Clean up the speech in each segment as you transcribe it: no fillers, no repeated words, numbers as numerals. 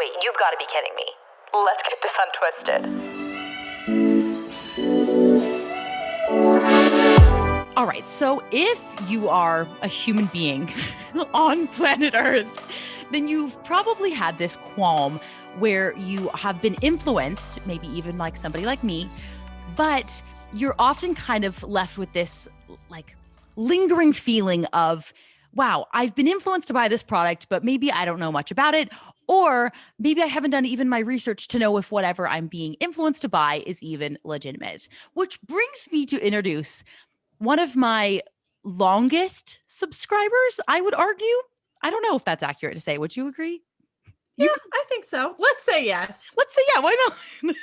Wait, you've got to be kidding me. Let's get this untwisted. All right, so if you are a human being on planet Earth, then you've probably had this qualm where you have been influenced, maybe even like somebody like me, but you're often kind of left with this like lingering feeling of, wow, I've been influenced to buy this product, but maybe I don't know much about it. Or maybe I haven't done even my research to know if whatever I'm being influenced to buy is even legitimate. Which brings me to introduce one of my longest subscribers, I would argue. I don't know if that's accurate to say. Would you agree? I think so. Let's say yes. Let's say yeah, why not?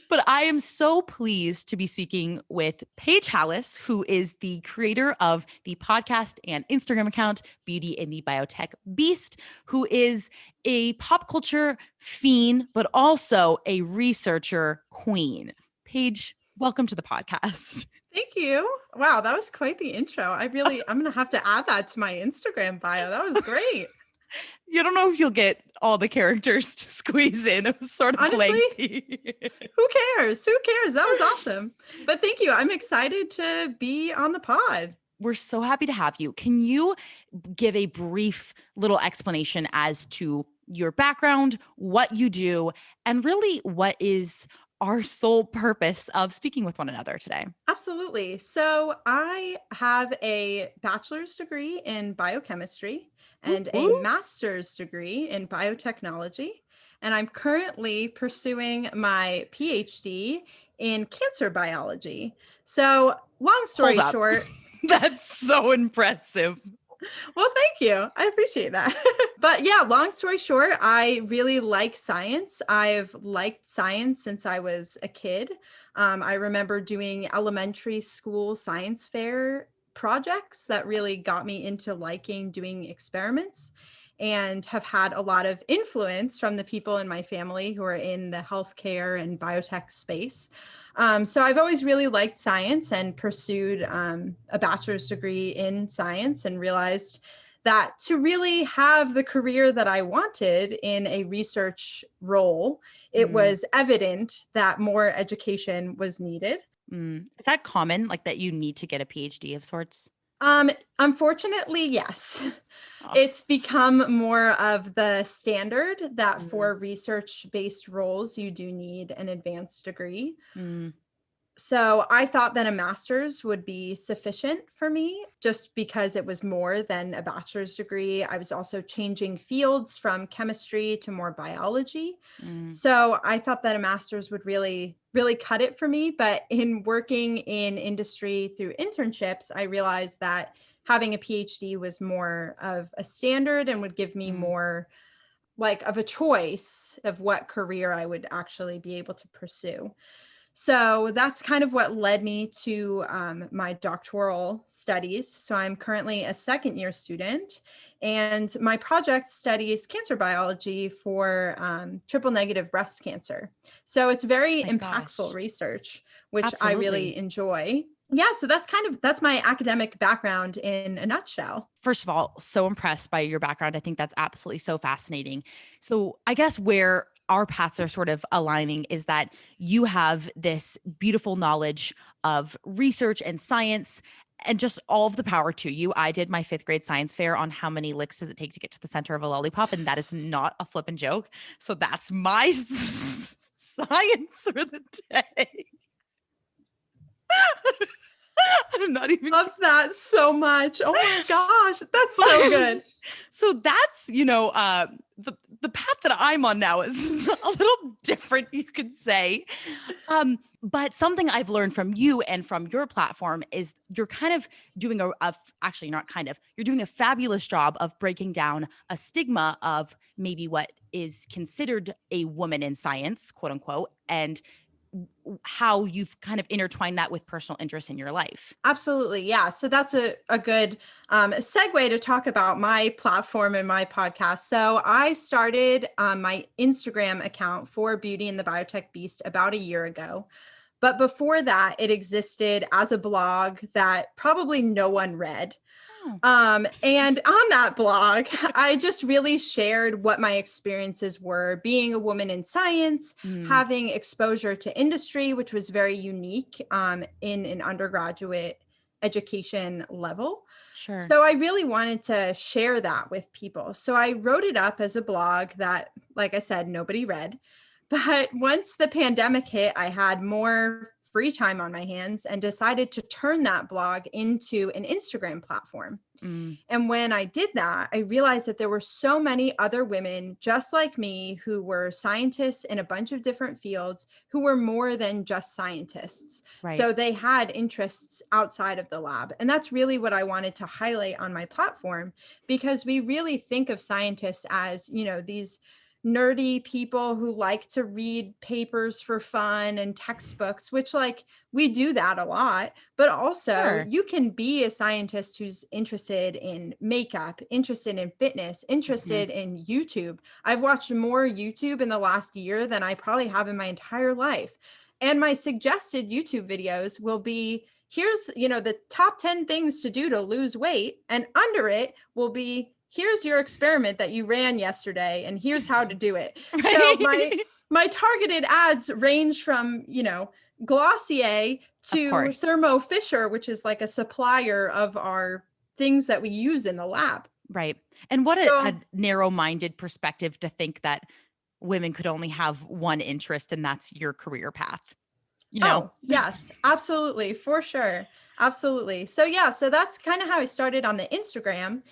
But I am so pleased to be speaking with Paige Halas, who is the creator of the podcast and Instagram account Beauty in the Biotech Beast, who is a pop culture fiend, but also a researcher queen. Paige, welcome to the podcast. Thank you. Wow, that was quite the intro. I'm going to have to add that to my Instagram bio. That was great. You don't know if you'll get all the characters to squeeze in. It was sort of honestly, lengthy. Who cares? Who cares? That was awesome. But thank you. I'm excited to be on the pod. We're so happy to have you. Can you give a brief little explanation as to your background, what you do, and really what is our sole purpose of speaking with one another today? Absolutely. So I have a bachelor's degree in biochemistry and a master's degree in biotechnology. And I'm currently pursuing my PhD in cancer biology. So long story short. That's so impressive. Well, thank you. I appreciate that. But yeah, long story short, I really like science. I've liked science since I was a kid. I remember doing elementary school science fair projects that really got me into liking doing experiments, and have had a lot of influence from the people in my family who are in the healthcare and biotech space. So I've always really liked science and pursued a bachelor's degree in science, and realized that to really have the career that I wanted in a research role, it was evident that more education was needed. Is that common, like that you need to get a PhD of sorts? Unfortunately, yes. It's become more of the standard that for research-based roles, you do need an advanced degree. So I thought that a master's would be sufficient for me, just because it was more than a bachelor's degree. I was also changing fields from chemistry to more biology. So I thought that a master's would really, really cut it for me. But in working in industry through internships, I realized that having a PhD was more of a standard and would give me more like of a choice of what career I would actually be able to pursue. So that's kind of what led me to my doctoral studies. So I'm currently a second year student, and my project studies cancer biology for triple negative breast cancer. So it's very impactful research, which I really enjoy. Yeah, so that's my academic background in a nutshell. First of all, so impressed by your background. I think that's absolutely so fascinating. So I guess where our paths are sort of aligning is that you have this beautiful knowledge of research and science, and just all of the power to you. I did my 5th grade science fair on how many licks does it take to get to the center of a lollipop, and that is not a flippin' joke. So that's my science for the day. I'm not even love that so much. Oh my gosh, that's so good. So that's, the path that I'm on now is a little different, you could say. But something I've learned from you and from your platform is you're kind of doing you're doing a fabulous job of breaking down a stigma of maybe what is considered a woman in science, quote unquote, and how you've kind of intertwined that with personal interests in your life. Absolutely. Yeah. So that's a good segue to talk about my platform and my podcast. So I started my Instagram account for Beauty in the Biotech Beast about a year ago. But before that, it existed as a blog that probably no one read. And on that blog, I just really shared what my experiences were being a woman in science, having exposure to industry, which was very unique in an undergraduate education level. Sure. So I really wanted to share that with people. So I wrote it up as a blog that, like I said, nobody read. But once the pandemic hit, I had more free time on my hands and decided to turn that blog into an Instagram platform. And when I did that, I realized that there were so many other women just like me who were scientists in a bunch of different fields who were more than just scientists. Right. So they had interests outside of the lab. And that's really what I wanted to highlight on my platform, because we really think of scientists as, you know, these nerdy people who like to read papers for fun and textbooks, which like we do that a lot, but also you can be a scientist who's interested in makeup, interested in fitness, interested in YouTube. I've watched more YouTube in the last year than I probably have in my entire life. And my suggested YouTube videos will be, here's, you know, the top 10 things to do to lose weight. And under it will be, here's your experiment that you ran yesterday and here's how to do it. Right. So my targeted ads range from, you know, Glossier to Thermo Fisher, which is like a supplier of our things that we use in the lab. Right. And what a narrow-minded perspective to think that women could only have one interest, and that's your career path. You know? Yes, absolutely. For sure. Absolutely. So yeah, so that's kind of how I started on the Instagram.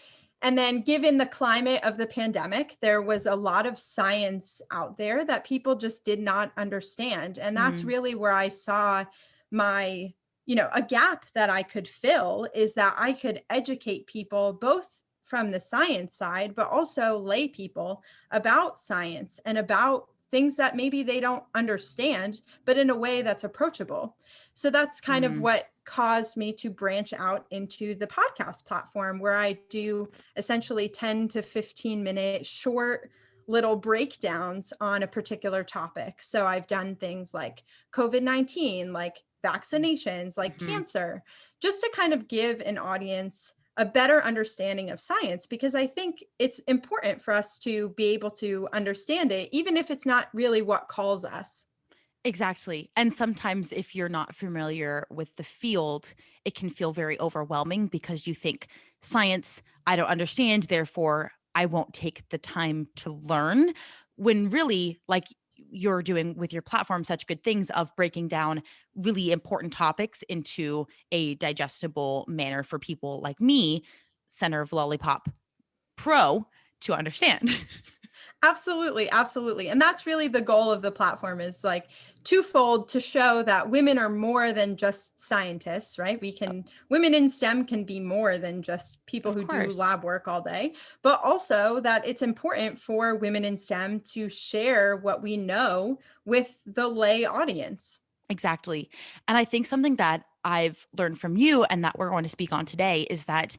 And then given the climate of the pandemic, there was a lot of science out there that people just did not understand. And that's really where I saw my, you know, a gap that I could fill, is that I could educate people both from the science side, but also lay people about science and about things that maybe they don't understand, but in a way that's approachable. So that's kind of what caused me to branch out into the podcast platform, where I do essentially 10 to 15 minute short little breakdowns on a particular topic. So I've done things like COVID-19, like vaccinations, like cancer, just to kind of give an audience a better understanding of science, because I think it's important for us to be able to understand it, even if it's not really what calls us. Exactly. And sometimes if you're not familiar with the field, it can feel very overwhelming because you think science, I don't understand, therefore I won't take the time to learn, when really, like you're doing with your platform, such good things of breaking down really important topics into a digestible manner for people like me, center of Lollipop Pro, to understand. Absolutely. Absolutely. And that's really the goal of the platform, is like twofold: to show that women are more than just scientists, right? Women in STEM can be more than just people who do lab work all day, but also that it's important for women in STEM to share what we know with the lay audience. Exactly. And I think something that I've learned from you and that we're going to speak on today is that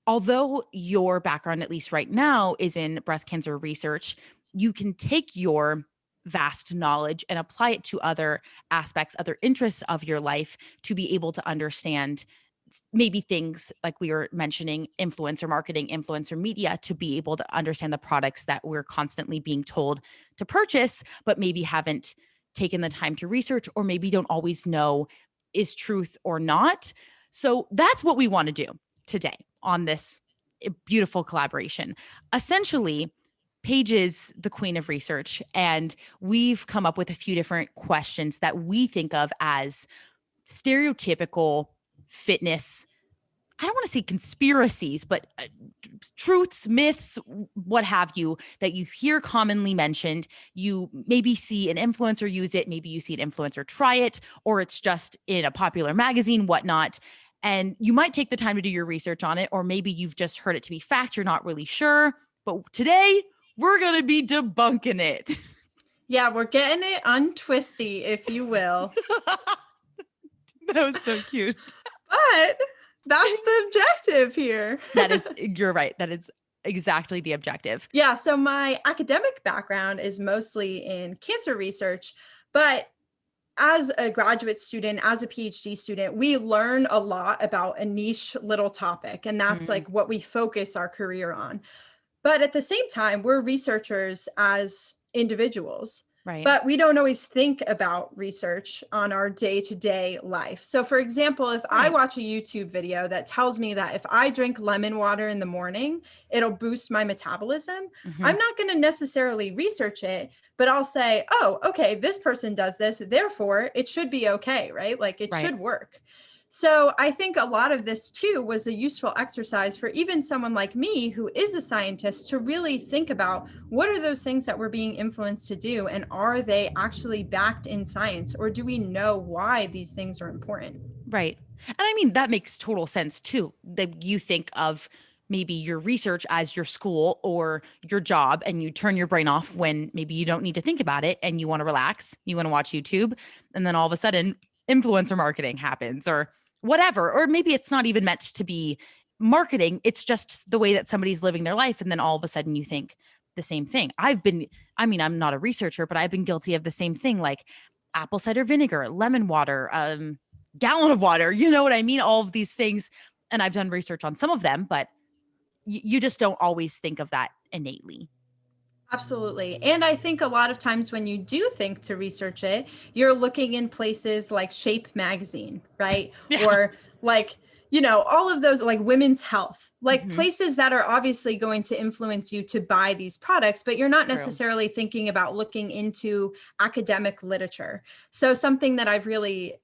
although your background, at least right now, is in breast cancer research, you can take your vast knowledge and apply it to other aspects, other interests of your life, to be able to understand maybe things like we were mentioning, influencer marketing, influencer media, to be able to understand the products that we're constantly being told to purchase, but maybe haven't taken the time to research, or maybe don't always know is truth or not. So that's what we want to do today on this beautiful collaboration. Essentially, Paige is the queen of research, and we've come up with a few different questions that we think of as stereotypical fitness. I don't want to say conspiracies, but truths, myths, what have you, that you hear commonly mentioned. You maybe see an influencer use it, maybe you see an influencer try it, or it's just in a popular magazine, whatnot. And you might take the time to do your research on it, or maybe you've just heard it to be fact, you're not really sure. But today, we're going to be debunking it. Yeah, we're getting it untwisty, if you will. That was so cute. But that's the objective here. You're right. That is exactly the objective. Yeah. So my academic background is mostly in cancer research, but as a graduate student, as a PhD student, we learn a lot about a niche little topic, and that's Mm, like what we focus our career on. But at the same time, we're researchers as individuals, right. but we don't always think about research on our day-to-day life. So for example, if I Right. watch a YouTube video that tells me that if I drink lemon water in the morning, it'll boost my metabolism, Mhm. I'm not going to necessarily research it, but I'll say, oh, okay, this person does this, therefore it should be okay, right? Like it Right. should work. So I think a lot of this too was a useful exercise for even someone like me who is a scientist to really think about what are those things that we're being influenced to do, and are they actually backed in science, or do we know why these things are important? Right. And I mean, that makes total sense too. That you think of maybe your research as your school or your job, and you turn your brain off when maybe you don't need to think about it and you want to relax, you want to watch YouTube, and then all of a sudden influencer marketing happens or whatever. Or maybe it's not even meant to be marketing, it's just the way that somebody's living their life. And then all of a sudden you think the same thing. I mean, I'm not a researcher, but I've been guilty of the same thing, like apple cider vinegar, lemon water, gallon of water. You know what I mean? All of these things. And I've done research on some of them, but you just don't always think of that innately. Absolutely. And I think a lot of times when you do think to research it, you're looking in places like Shape Magazine, right? Yeah. Or like, all of those, like women's health, like Mhm. places that are obviously going to influence you to buy these products, but you're not True. necessarily thinking about looking into academic literature. So something that I've really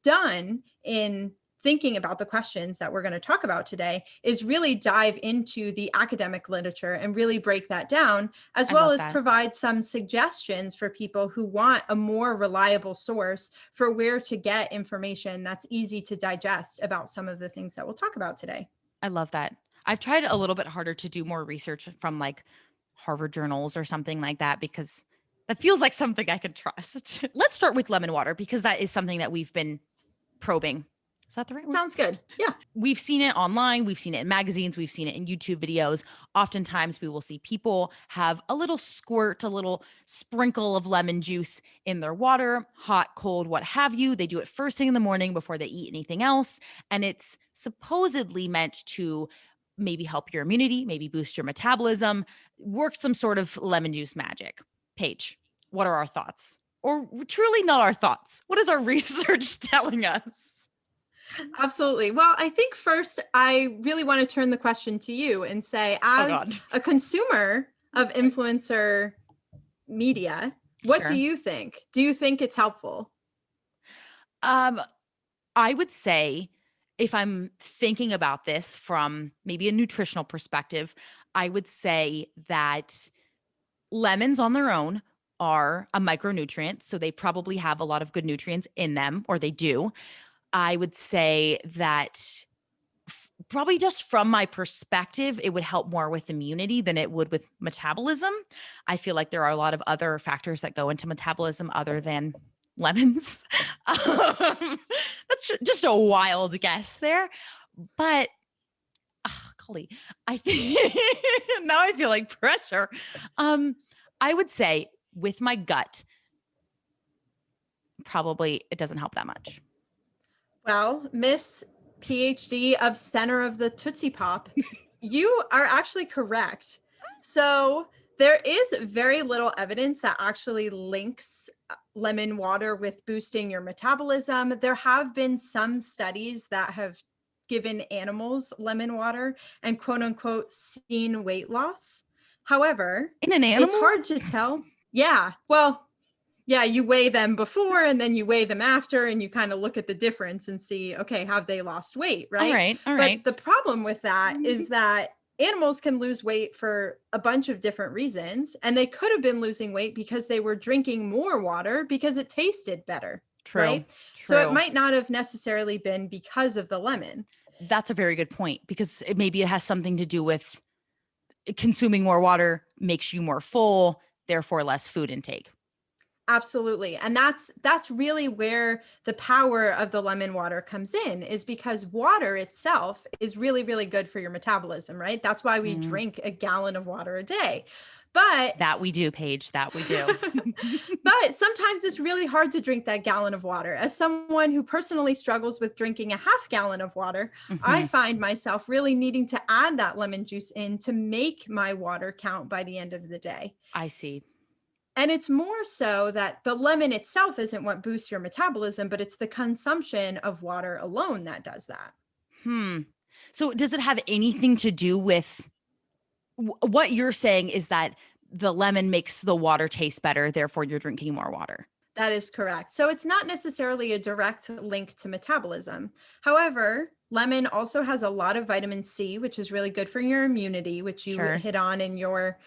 done in thinking about the questions that we're going to talk about today is really dive into the academic literature and really break that down, as I well love as that. provide some suggestions for people who want a more reliable source for where to get information that's easy to digest about some of the things that we'll talk about today. I love that. I've tried a little bit harder to do more research from like Harvard journals or something like that because that feels like something I could trust. Let's start with lemon water because that is something that we've been probing. Is that the right word? Sounds good. Yeah. We've seen it online, we've seen it in magazines, we've seen it in YouTube videos. Oftentimes, we will see people have a little squirt, a little sprinkle of lemon juice in their water, hot, cold, what have you. They do it first thing in the morning before they eat anything else. And it's supposedly meant to maybe help your immunity, maybe boost your metabolism, work some sort of lemon juice magic. Paige, what are our thoughts? Or truly not our thoughts? What is our research telling us? Absolutely. Well, I think first, I really want to turn the question to you and say, Oh, as God. a consumer of influencer media, what do Sure. you think? Do you think it's helpful? Um, I would say if I'm thinking about this from maybe a nutritional perspective, I would say that lemons on their own are a micronutrient. So they probably have a lot of good nutrients in them, or they do. I would say that probably just from my perspective, it would help more with immunity than it would with metabolism. I feel like there are a lot of other factors that go into metabolism other than lemons. That's just a wild guess there. But golly, I think now I feel like pressure. Um, I would say with my gut, probably it doesn't help that much. Well, Miss PhD of Center of the Tootsie Pop, you are actually correct. So there is very little evidence that actually links lemon water with boosting your metabolism. There have been some studies that have given animals lemon water and quote unquote seen weight loss. However, In an it's animal? hard to tell. Yeah. Well, yeah, you weigh them before and then you weigh them after, and you kind of look at the difference and see, okay, have they lost weight, All right? right. All But right. the problem with that is that animals can lose weight for a bunch of different reasons. And they could have been losing weight because they were drinking more water because it tasted better, True. right? So it True. might not have necessarily been because of the lemon. That's a very good point because maybe it has something to do with consuming more water makes you more full, therefore less food intake. Absolutely. And that's really where the power of the lemon water comes in, is because water itself is really, really good for your metabolism, right? That's why we drink a gallon of water a day. But that we do, Paige, that we do. but sometimes it's really hard to drink that gallon of water. As someone who personally struggles with drinking a half gallon of water, I find myself really needing to add that lemon juice in to make my water count by the end of the day. I see. And it's more so that the lemon itself isn't what boosts your metabolism, but it's the consumption of water alone that does that. So does it have anything to do with what you're saying is that the lemon makes the water taste better, therefore you're drinking more water? That is correct. So it's not necessarily a direct link to metabolism. However, lemon also has a lot of vitamin C, which is really good for your immunity, which you hit on in your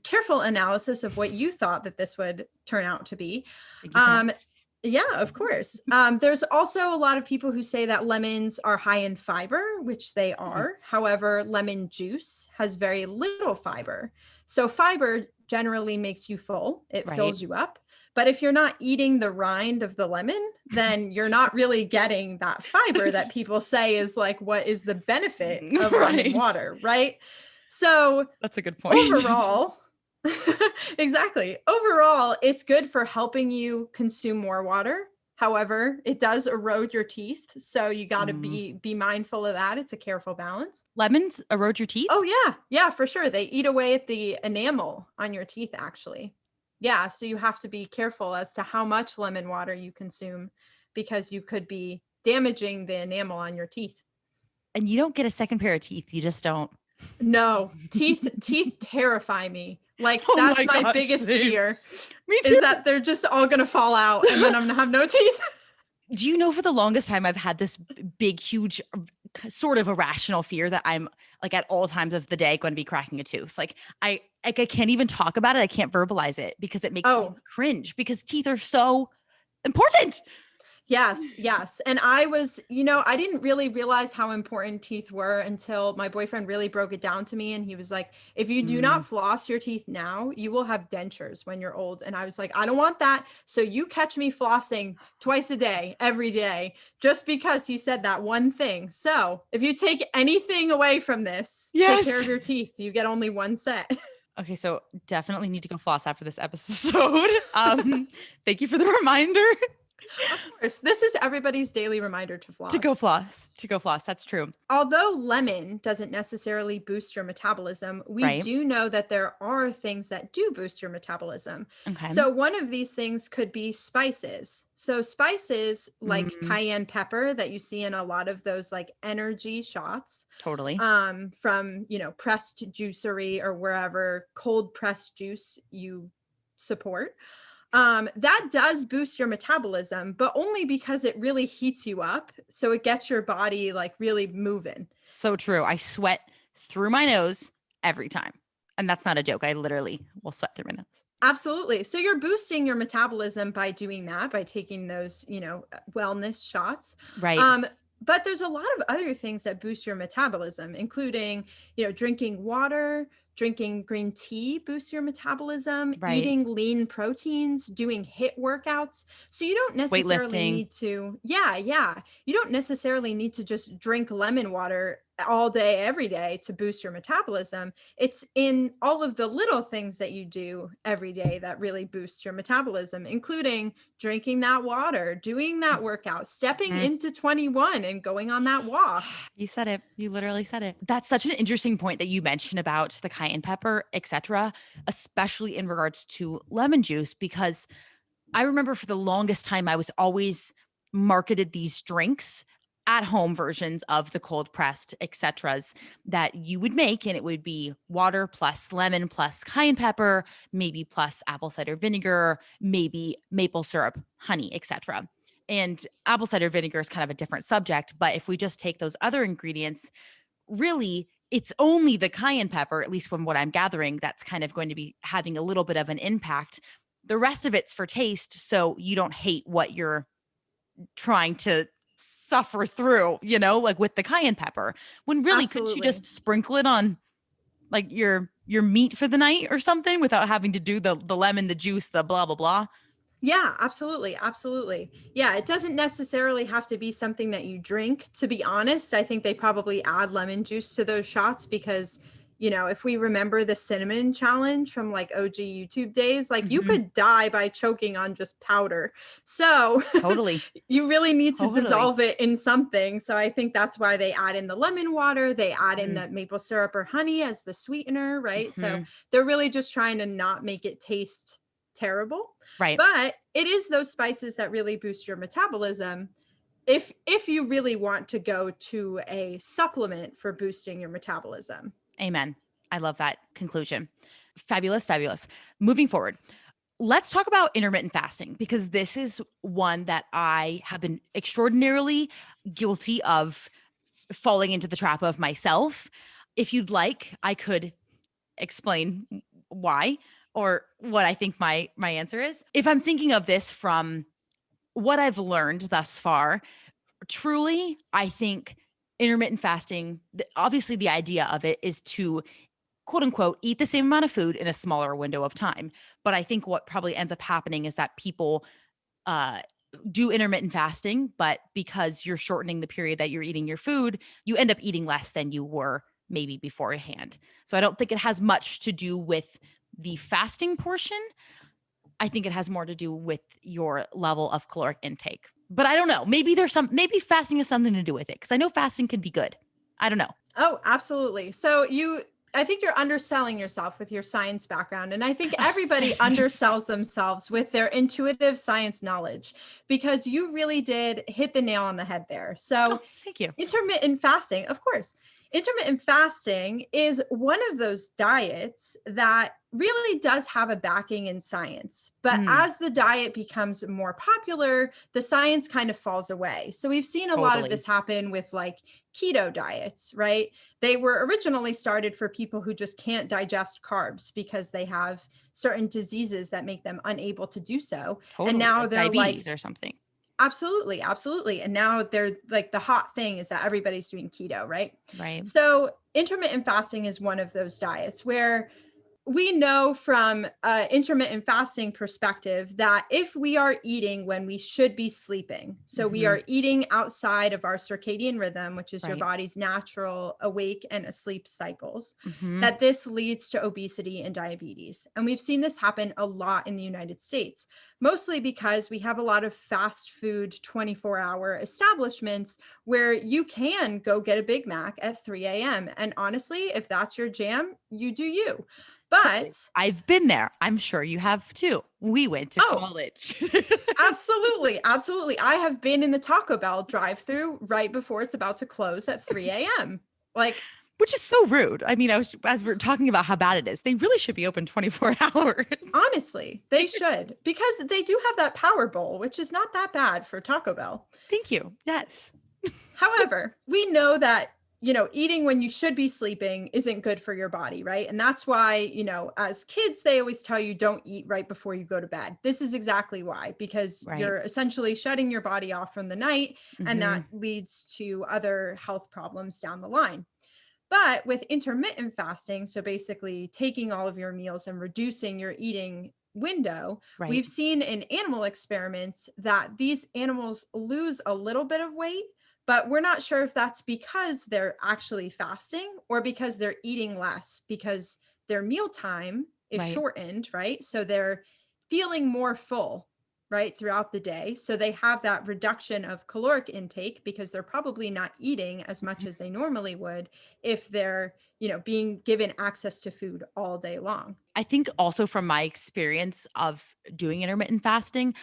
careful analysis of what you thought that this would turn out to be. Thank you so much. Yeah, of course. There's also a lot of people who say that lemons are high in fiber, which they are. However, lemon juice has very little fiber. So fiber generally makes you full. It fills you up. But if you're not eating the rind of the lemon, then you're not really getting that fiber that people say is like, what is the benefit of lemon water, right? So that's a good point. Overall, exactly. Overall, it's good for helping you consume more water. However, it does erode your teeth. So you got to be mindful of that. It's a careful balance. Lemons erode your teeth? Oh, yeah. Yeah, for sure. They eat away at the enamel on your teeth, actually. Yeah. So you have to be careful as to how much lemon water you consume, because you could be damaging the enamel on your teeth. And you don't get a second pair of teeth. You just don't. No, teeth terrify me. Like that's my biggest fear. Me too. Is that they're just all going to fall out and then I'm going to have no teeth. Do you know, for the longest time, I've had this big, huge, sort of irrational fear that I'm like at all times of the day going to be cracking a tooth. I can't even talk about it. I can't verbalize it because it makes me cringe, because teeth are so important. Yes. And I was, I didn't really realize how important teeth were until my boyfriend really broke it down to me. And he was like, if you do not floss your teeth now, you will have dentures when you're old. And I was like, I don't want that. So you catch me flossing twice a day, every day, just because he said that one thing. So if you take anything away from this, take care of your teeth. You get only one set. Okay, so definitely need to go floss after this episode. Thank you for the reminder. Of course. This is everybody's daily reminder to floss. To go floss. That's true. Although lemon doesn't necessarily boost your metabolism, we do know that there are things that do boost your metabolism. Okay. So one of these things could be spices. So spices like cayenne pepper that you see in a lot of those like energy shots. Totally. From, pressed juicery or wherever cold pressed juice you support. That does boost your metabolism, but only because it really heats you up. So it gets your body like really moving. So true. I sweat through my nose every time. And that's not a joke. I literally will sweat through my nose. Absolutely. So you're boosting your metabolism by doing that, by taking those, wellness shots. Right. But there's a lot of other things that boost your metabolism, including, drinking water, drinking green tea boosts your metabolism, eating lean proteins, doing HIIT workouts. So you don't necessarily need to, you don't necessarily need to just drink lemon water all day, every day to boost your metabolism. It's in all of the little things that you do every day that really boost your metabolism, including drinking that water, doing that workout, stepping into 21 and going on that walk. You said it. You literally said it. That's such an interesting point that you mentioned about the cayenne pepper, etc., especially in regards to lemon juice, because I remember for the longest time, I was always marketed these drinks, at home versions of the cold pressed etceteras that you would make. And it would be water plus lemon plus cayenne pepper, maybe plus apple cider vinegar, maybe maple syrup, honey, etc. And apple cider vinegar is kind of a different subject. But if we just take those other ingredients, really, it's only the cayenne pepper, at least from what I'm gathering, that's kind of going to be having a little bit of an impact. The rest of it's for taste. So you don't hate what you're trying to suffer through, like with the cayenne pepper, when really couldn't you just sprinkle it on like your meat for the night or something without having to do the lemon, the juice, the blah, blah, blah. Yeah, absolutely. Absolutely. Yeah, it doesn't necessarily have to be something that you drink. To be honest, I think they probably add lemon juice to those shots because, if we remember the cinnamon challenge from like OG YouTube days, like you Mhm. could die by choking on just powder. So Totally. you really need to Totally. dissolve it in something. So I think that's why they add in the lemon water, they add in Mm, the maple syrup or honey as the sweetener, right? So mhm. they're really just trying to not make it taste terrible. Right. But it is those spices that really boost your metabolism if you really want to go to a supplement for boosting your metabolism. Amen. I love that conclusion. Fabulous, fabulous. Moving forward, let's talk about intermittent fasting because this is one that I have been extraordinarily guilty of falling into the trap of myself. If you'd like, I could explain why or what I think my answer is. If I'm thinking of this from what I've learned thus far, truly, I think intermittent fasting, obviously the idea of it is to quote unquote eat the same amount of food in a smaller window of time. But I think what probably ends up happening is that people uh do intermittent fasting, but because you're shortening the period that you're eating your food, you end up eating less than you were maybe beforehand. So I don't think it has much to do with the fasting portion. I think it has more to do with your level of caloric intake. But I don't know. Maybe fasting has something to do with it because I know fasting can be good. I don't know. Oh, absolutely. So I think you're underselling yourself with your science background. And I think everybody Yes. undersells themselves with their intuitive science knowledge because you really did hit the nail on the head there. Oh, So thank you. intermittent fasting, of course. Intermittent fasting is one of those diets that really does have a backing in science. But Mm, as the diet becomes more popular, the science kind of falls away. So we've seen a lot of totally. this happen with like keto diets, right? They were originally started for people who just can't digest carbs because they have certain diseases that make them unable to do so. And Totally. now Like they're like, diabetes or something. absolutely, absolutely. And now they're like the hot thing is that everybody's doing keto, right? Right. So intermittent fasting is one of those diets where we know from intermittent fasting perspective that if we are eating when we should be sleeping, so we Hmm. are eating outside of our circadian rhythm, which is your Right. body's natural awake and asleep cycles, Hmm. that this leads to obesity and diabetes. And we've seen this happen a lot in the United States, mostly because we have a lot of fast food 24-hour establishments where you can go get a Big Mac at 3 a.m. And honestly, if that's your jam, you do you. Totally. But I've been there. I'm sure you have too. We went to oh, college. absolutely. Absolutely. I have been in the Taco Bell drive through right before it's about to close at 3 a.m. Like, Which is so rude. I mean, as we're talking about how bad it is, they really should be open 24 hours. honestly, they should because they do have that Power Bowl, which is not that bad for Taco Bell. Thank you. Yes. However, we know that, eating when you should be sleeping isn't good for your body, right? And that's why, as kids, they always tell you don't eat right before you go to bed. This is exactly why, because Right. you're essentially shutting your body off from the night, and Hmm. that leads to other health problems down the line. But with intermittent fasting, so basically taking all of your meals and reducing your eating window, Right. we've seen in animal experiments that these animals lose a little bit of weight, but we're not sure if that's because they're actually fasting or because they're eating less because their meal time is Right. shortened, right? So they're feeling more full, right, throughout the day. So they have that reduction of caloric intake because they're probably not eating as much Mhm. as they normally would if they're, being given access to food all day long. I think also from my experience of doing intermittent fasting,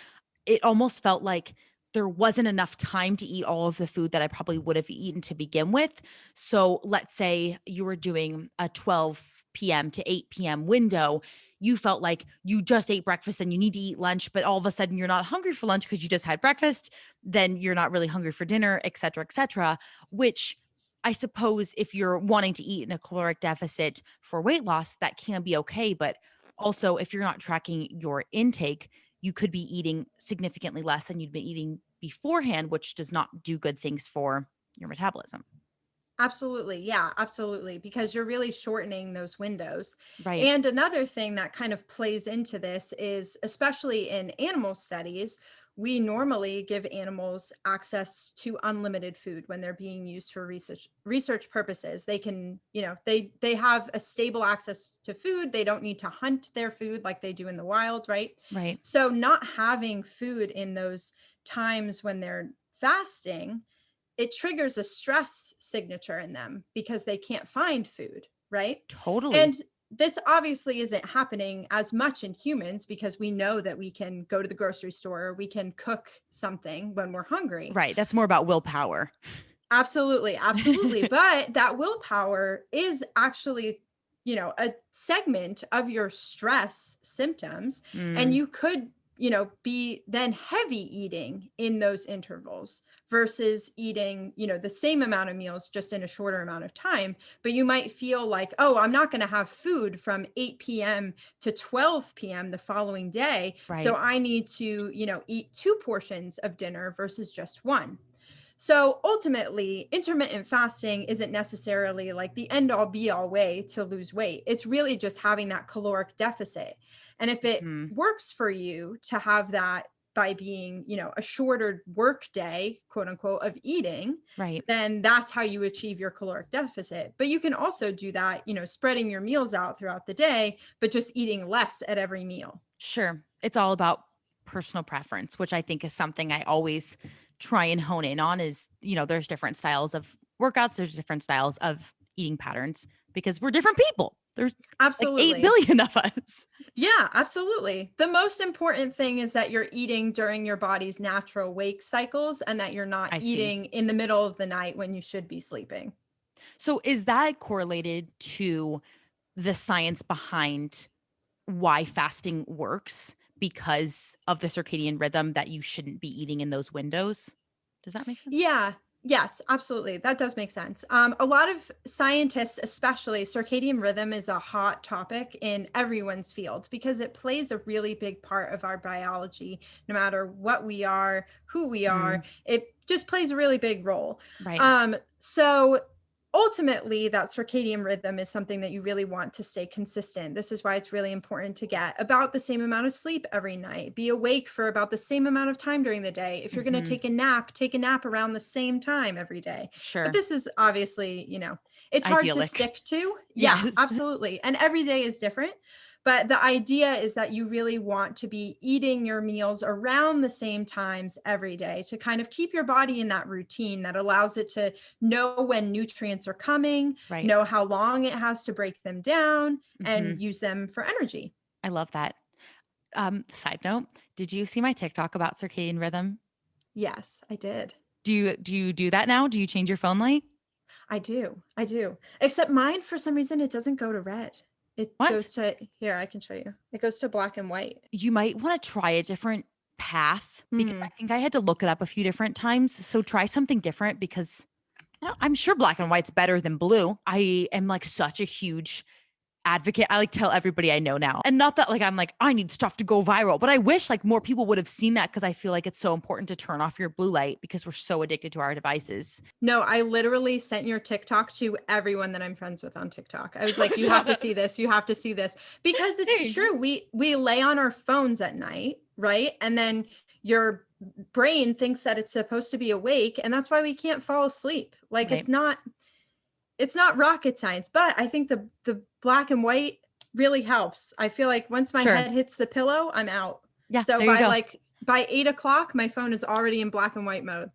it almost felt like there wasn't enough time to eat all of the food that I probably would have eaten to begin with. So let's say you were doing a 12 p.m. to 8 p.m. window. You felt like you just ate breakfast and you need to eat lunch, but all of a sudden you're not hungry for lunch because you just had breakfast. Then you're not really hungry for dinner, et cetera, which I suppose if you're wanting to eat in a caloric deficit for weight loss, that can be okay. But also, if you're not tracking your intake, you could be eating significantly less than you'd been eating beforehand, which does not do good things for your metabolism. Absolutely. Yeah, absolutely. Because you're really shortening those windows. Right. And another thing that kind of plays into this is, especially in animal studies, we normally give animals access to unlimited food when they're being used for research purposes. They can, they have a stable access to food. They don't need to hunt their food like they do in the wild, right? Right. So not having food in those times when they're fasting, it triggers a stress signature in them because they can't find food, right? Totally. And this obviously isn't happening as much in humans because we know that we can go to the grocery store, or we can cook something when we're hungry. Right. That's more about willpower. Absolutely, absolutely. But that willpower is actually, a segment of your stress symptoms. And Mm, you could, be then heavy eating in those intervals versus eating, the same amount of meals just in a shorter amount of time. But you might feel like, oh, I'm not going to have food from 8 p.m. to 12 p.m. the following day. So right. I need to, eat two portions of dinner versus just one. So ultimately, intermittent fasting isn't necessarily like the end all be all way to lose weight. It's really just having that caloric deficit. And if it Mm, works for you to have that by being, a shorter work day, quote unquote, of eating, right. then that's how you achieve your caloric deficit. But you can also do that, spreading your meals out throughout the day, but just eating less at every meal. Sure. It's all about personal preference, which I think is something I always try and hone in on is, there's different styles of workouts, there's different styles of eating patterns because we're different people. There's like 8 Absolutely. billion of us. Yeah, absolutely. The most important thing is that you're eating during your body's natural wake cycles and that you're not I see. eating in the middle of the night when you should be sleeping. So is that correlated to the science behind why fasting works because of the circadian rhythm that you shouldn't be eating in those windows? Does that make sense? Yeah. Yes, absolutely. That does make sense. A lot of scientists, especially circadian rhythm, is a hot topic in everyone's field because it plays a really big part of our biology. No matter what we are, who we are, Mm, it just plays a really big role. right. So ultimately, that circadian rhythm is something that you really want to stay consistent. This is why it's really important to get about the same amount of sleep every night, be awake for about the same amount of time during the day. If you're going to Mhm. take a nap around the same time every day. But Sure. this is obviously, it's hard to Idyllic. stick to. Yeah, Yes. absolutely. And every day is different. But the idea is that you really want to be eating your meals around the same times every day to kind of keep your body in that routine that allows it to know when nutrients are coming, Right. know how long it has to break them down, and Mhm. use them for energy. I love that. Side note, did you see my TikTok about circadian rhythm? Yes, I did. Do you do that now? Do you change your phone light? I do. I do. Except mine, for some reason, it doesn't go to red. It What? goes to, here, I can show you. It goes to black and white. You might want to try a different path because I Hmm. think I had to look it up a few different times. So try something different because I'm sure black and white's better than blue. I am like such a huge advocate. I like tell everybody I know now. And not that like I'm like, I need stuff to go viral, but I wish like more people would have seen that because I feel like it's so important to turn off your blue light because we're so addicted to our devices. No, I literally sent your TikTok to everyone that I'm friends with on TikTok. I was like, you have Shut to up. see this. You have to see this because it's Thanks. true. We lay on our phones at night, right? And then your brain thinks that it's supposed to be awake, and that's why we can't fall asleep. Like Right. it's not rocket science, but I think the black and white really helps. I feel like once my Sure. head hits the pillow, I'm out. Yeah, So there you go. by 8 o'clock, my phone is already in black and white mode.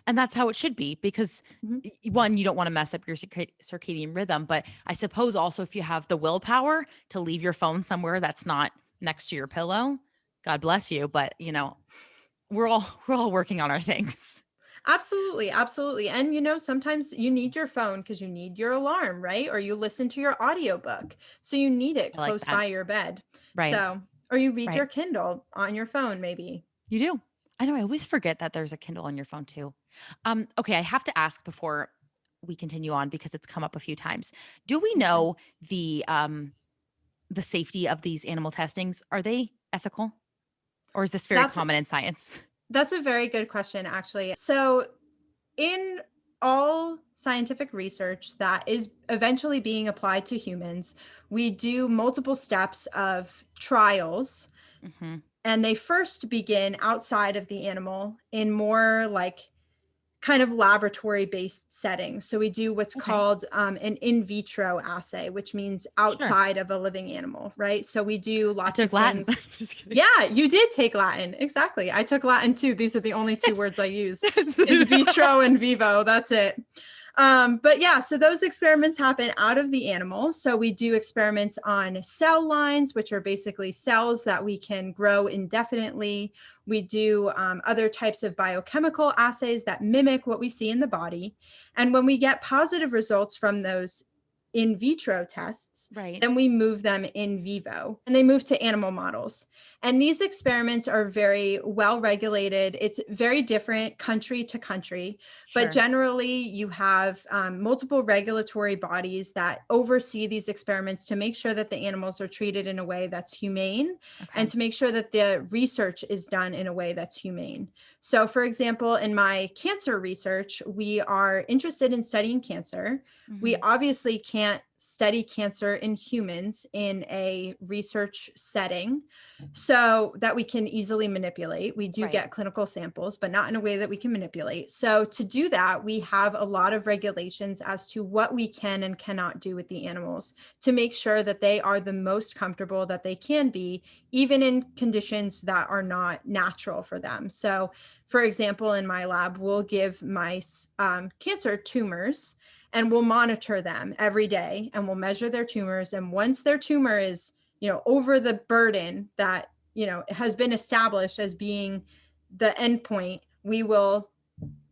And that's how it should be because Mhm. one, you don't want to mess up your circadian rhythm, but I suppose also if you have the willpower to leave your phone somewhere that's not next to your pillow, God bless you. But we're all working on our things. Absolutely, absolutely. And sometimes you need your phone because you need your alarm, right? Or you listen to your audiobook. So you need it I like close that. by your bed. Right. So, or you read Right. your Kindle on your phone, maybe. You do. I know. I always forget that there's a Kindle on your phone too. Okay. I have to ask before we continue on because it's come up a few times. Do we Okay. know the safety of these animal testings? Are they ethical or is this very That's common in science? that's a very good question, actually. So in all scientific research that is eventually being applied to humans, we do multiple steps of trials. Mm-hmm. And they first begin outside of the animal in more like kind of laboratory based settings. So we do what's called an in vitro assay, which means outside of a living animal, right? So we do lots of Latin. things. Just kidding. Yeah, you did take Latin. Exactly. I took Latin too. These are the only two words I use is vitro and vivo. That's it. But yeah, so those experiments happen out of the animal. So we do experiments on cell lines, which are basically cells that we can grow indefinitely. We do other types of biochemical assays that mimic what we see in the body. And when we get positive results from those in vitro tests, then we move them in vivo and they move to animal models. And these experiments are very well regulated. It's very different country to country, but generally you have multiple regulatory bodies that oversee these experiments to make sure that the animals are treated in a way that's humane and to make sure that the research is done in a way that's humane. So for example, in my cancer research, we are interested in studying cancer. We obviously can't study cancer in humans in a research setting so that we can easily manipulate. We do get clinical samples, but not in a way that we can manipulate. So to do that, we have a lot of regulations as to what we can and cannot do with the animals to make sure that they are the most comfortable that they can be, even in conditions that are not natural for them. So for example, in my lab, we'll give mice cancer tumors and we'll monitor them every day and we'll measure their tumors. And once their tumor is, over the burden that, has been established as being the endpoint, we will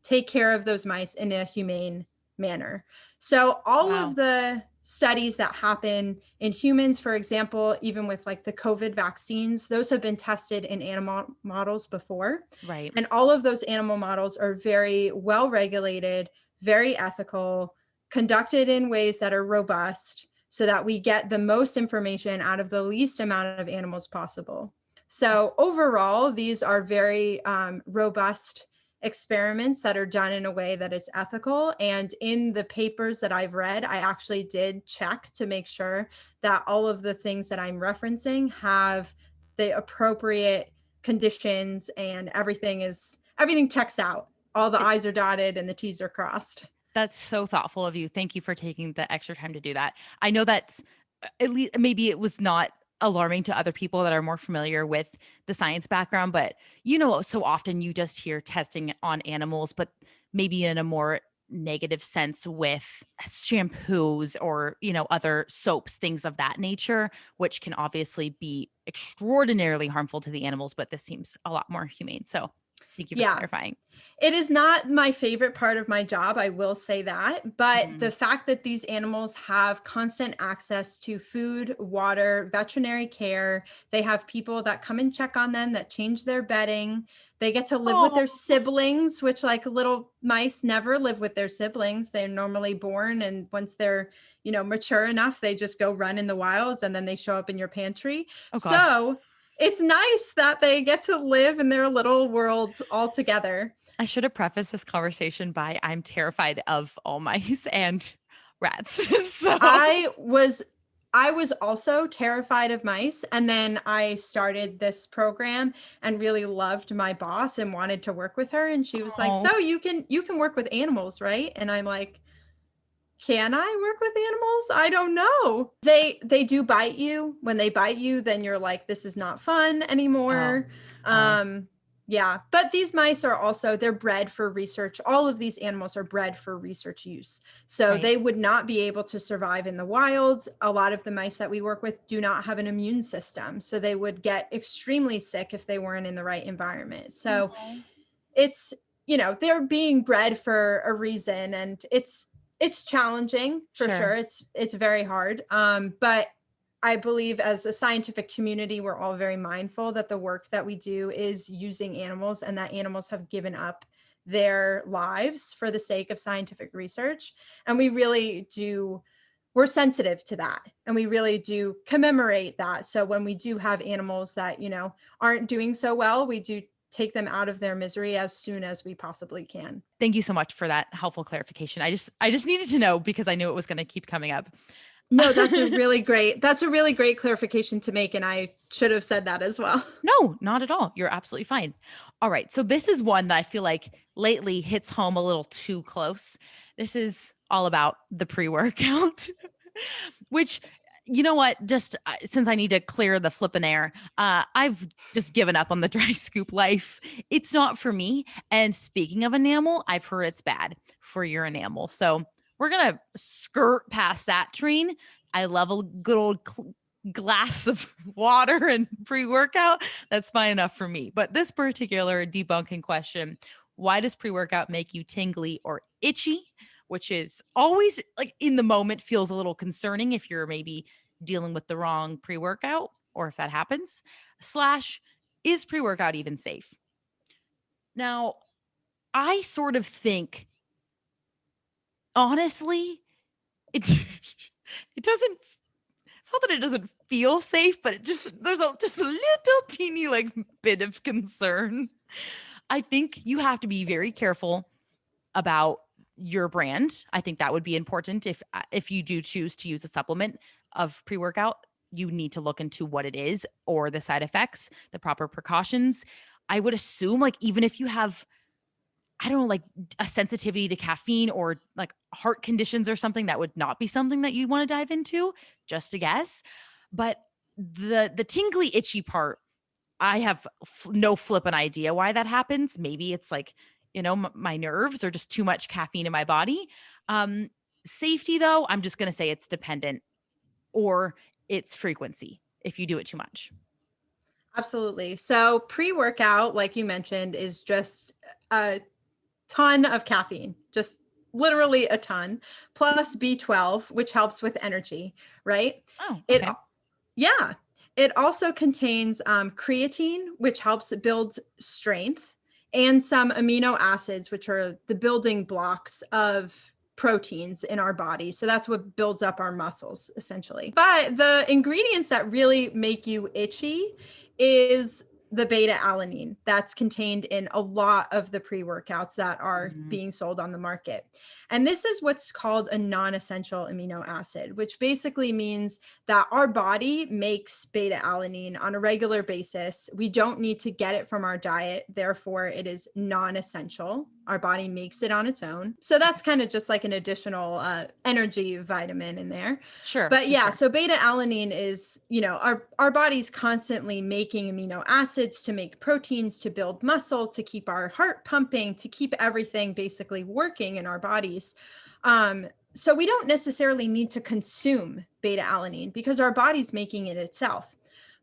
take care of those mice in a humane manner. So all of the studies that happen in humans, for example, even with like the COVID vaccines, those have been tested in animal models before. And all of those animal models are very well regulated, very ethical, conducted in ways that are robust so that we get the most information out of the least amount of animals possible. So overall, these are very robust experiments that are done in a way that is ethical. And in the papers that I've read, I actually did check to make sure that all of the things that I'm referencing have the appropriate conditions and everything checks out. All the I's are dotted and the T's are crossed. That's so thoughtful of you. Thank you for taking the extra time to do that. I know that's at least maybe it was not alarming to other people that are more familiar with the science background, but so often you just hear testing on animals, but maybe in a more negative sense with shampoos or, other soaps, things of that nature, which can obviously be extraordinarily harmful to the animals, but this seems a lot more humane. So thank you for clarifying. It is not my favorite part of my job, I will say that, but the fact that these animals have constant access to food, water, veterinary care, they have people that come and check on them, that change their bedding, they get to live with their siblings, which like little mice never live with their siblings. They're normally born, and once they're, mature enough, they just go run in the wilds and then they show up in your pantry. So it's nice that they get to live in their little world all together. I should have prefaced this conversation by I'm terrified of all mice and rats. So I was also terrified of mice. And then I started this program and really loved my boss and wanted to work with her. And she was like, so you can work with animals, right? And I'm like, can I work with animals? I don't know. They do bite you. When they bite you, then you're like, this is not fun anymore. Yeah, but these mice are also, they're bred for research. All of these animals are bred for research use. So they would not be able to survive in the wild. A lot of the mice that we work with do not have an immune system. So they would get extremely sick if they weren't in the right environment. So it's, they're being bred for a reason, and it's challenging for sure. It's very hard. But I believe as a scientific community, we're all very mindful that the work that we do is using animals, and that animals have given up their lives for the sake of scientific research. And we're sensitive to that, and we really do commemorate that. So when we do have animals that, aren't doing so well, we do take them out of their misery as soon as we possibly can. Thank you so much for that helpful clarification. I just needed to know because I knew it was going to keep coming up. No, that's a really great clarification to make. And I should have said that as well. No, not at all. You're absolutely fine. All right. So this is one that I feel like lately hits home a little too close. This is all about the pre-workout, which, you know what, just since I need to clear the flippin' air, I've just given up on the dry scoop life. It's not for me. And speaking of enamel, I've heard it's bad for your enamel. So we're going to skirt past that train. I love a good old glass of water and pre-workout. That's fine enough for me. But this particular debunking question, why does pre-workout make you tingly or itchy? Which is always like in the moment feels a little concerning if you're maybe dealing with the wrong pre-workout or if that happens. / is pre-workout even safe? Now, I sort of think, honestly, it doesn't, it's not that it doesn't feel safe, but there's just a little teeny like bit of concern. I think you have to be very careful about your brand. I think that would be important. If you do choose to use a supplement of pre-workout, you need to look into what it is or the side effects, the proper precautions. I would assume like even if you have, I don't know, like a sensitivity to caffeine or like heart conditions or something, that would not be something that you'd want to dive into, just a guess. But the tingly itchy part, I have no flippant idea why that happens. Maybe it's like, you know, my nerves or just too much caffeine in my body. Safety though, I'm just going to say it's dependent or it's frequency if you do it too much. Absolutely. So pre-workout, like you mentioned, is just a ton of caffeine, just literally a ton, plus B12, which helps with energy, right? Oh, okay. It also contains creatine, which helps build strength, and some amino acids, which are the building blocks of proteins in our body. So that's what builds up our muscles, essentially. But the ingredients that really make you itchy is the beta alanine that's contained in a lot of the pre-workouts that are being sold on the market. And this is what's called a non-essential amino acid, which basically means that our body makes beta alanine on a regular basis. We don't need to get it from our diet. Therefore, it is non-essential. Our body makes it on its own. So that's kind of just like an additional energy vitamin in there. Sure. But sure. So beta alanine is, you know, our body's constantly making amino acids to make proteins, to build muscle, to keep our heart pumping, to keep everything basically working in our bodies. So we don't necessarily need to consume beta alanine because our body's making it itself.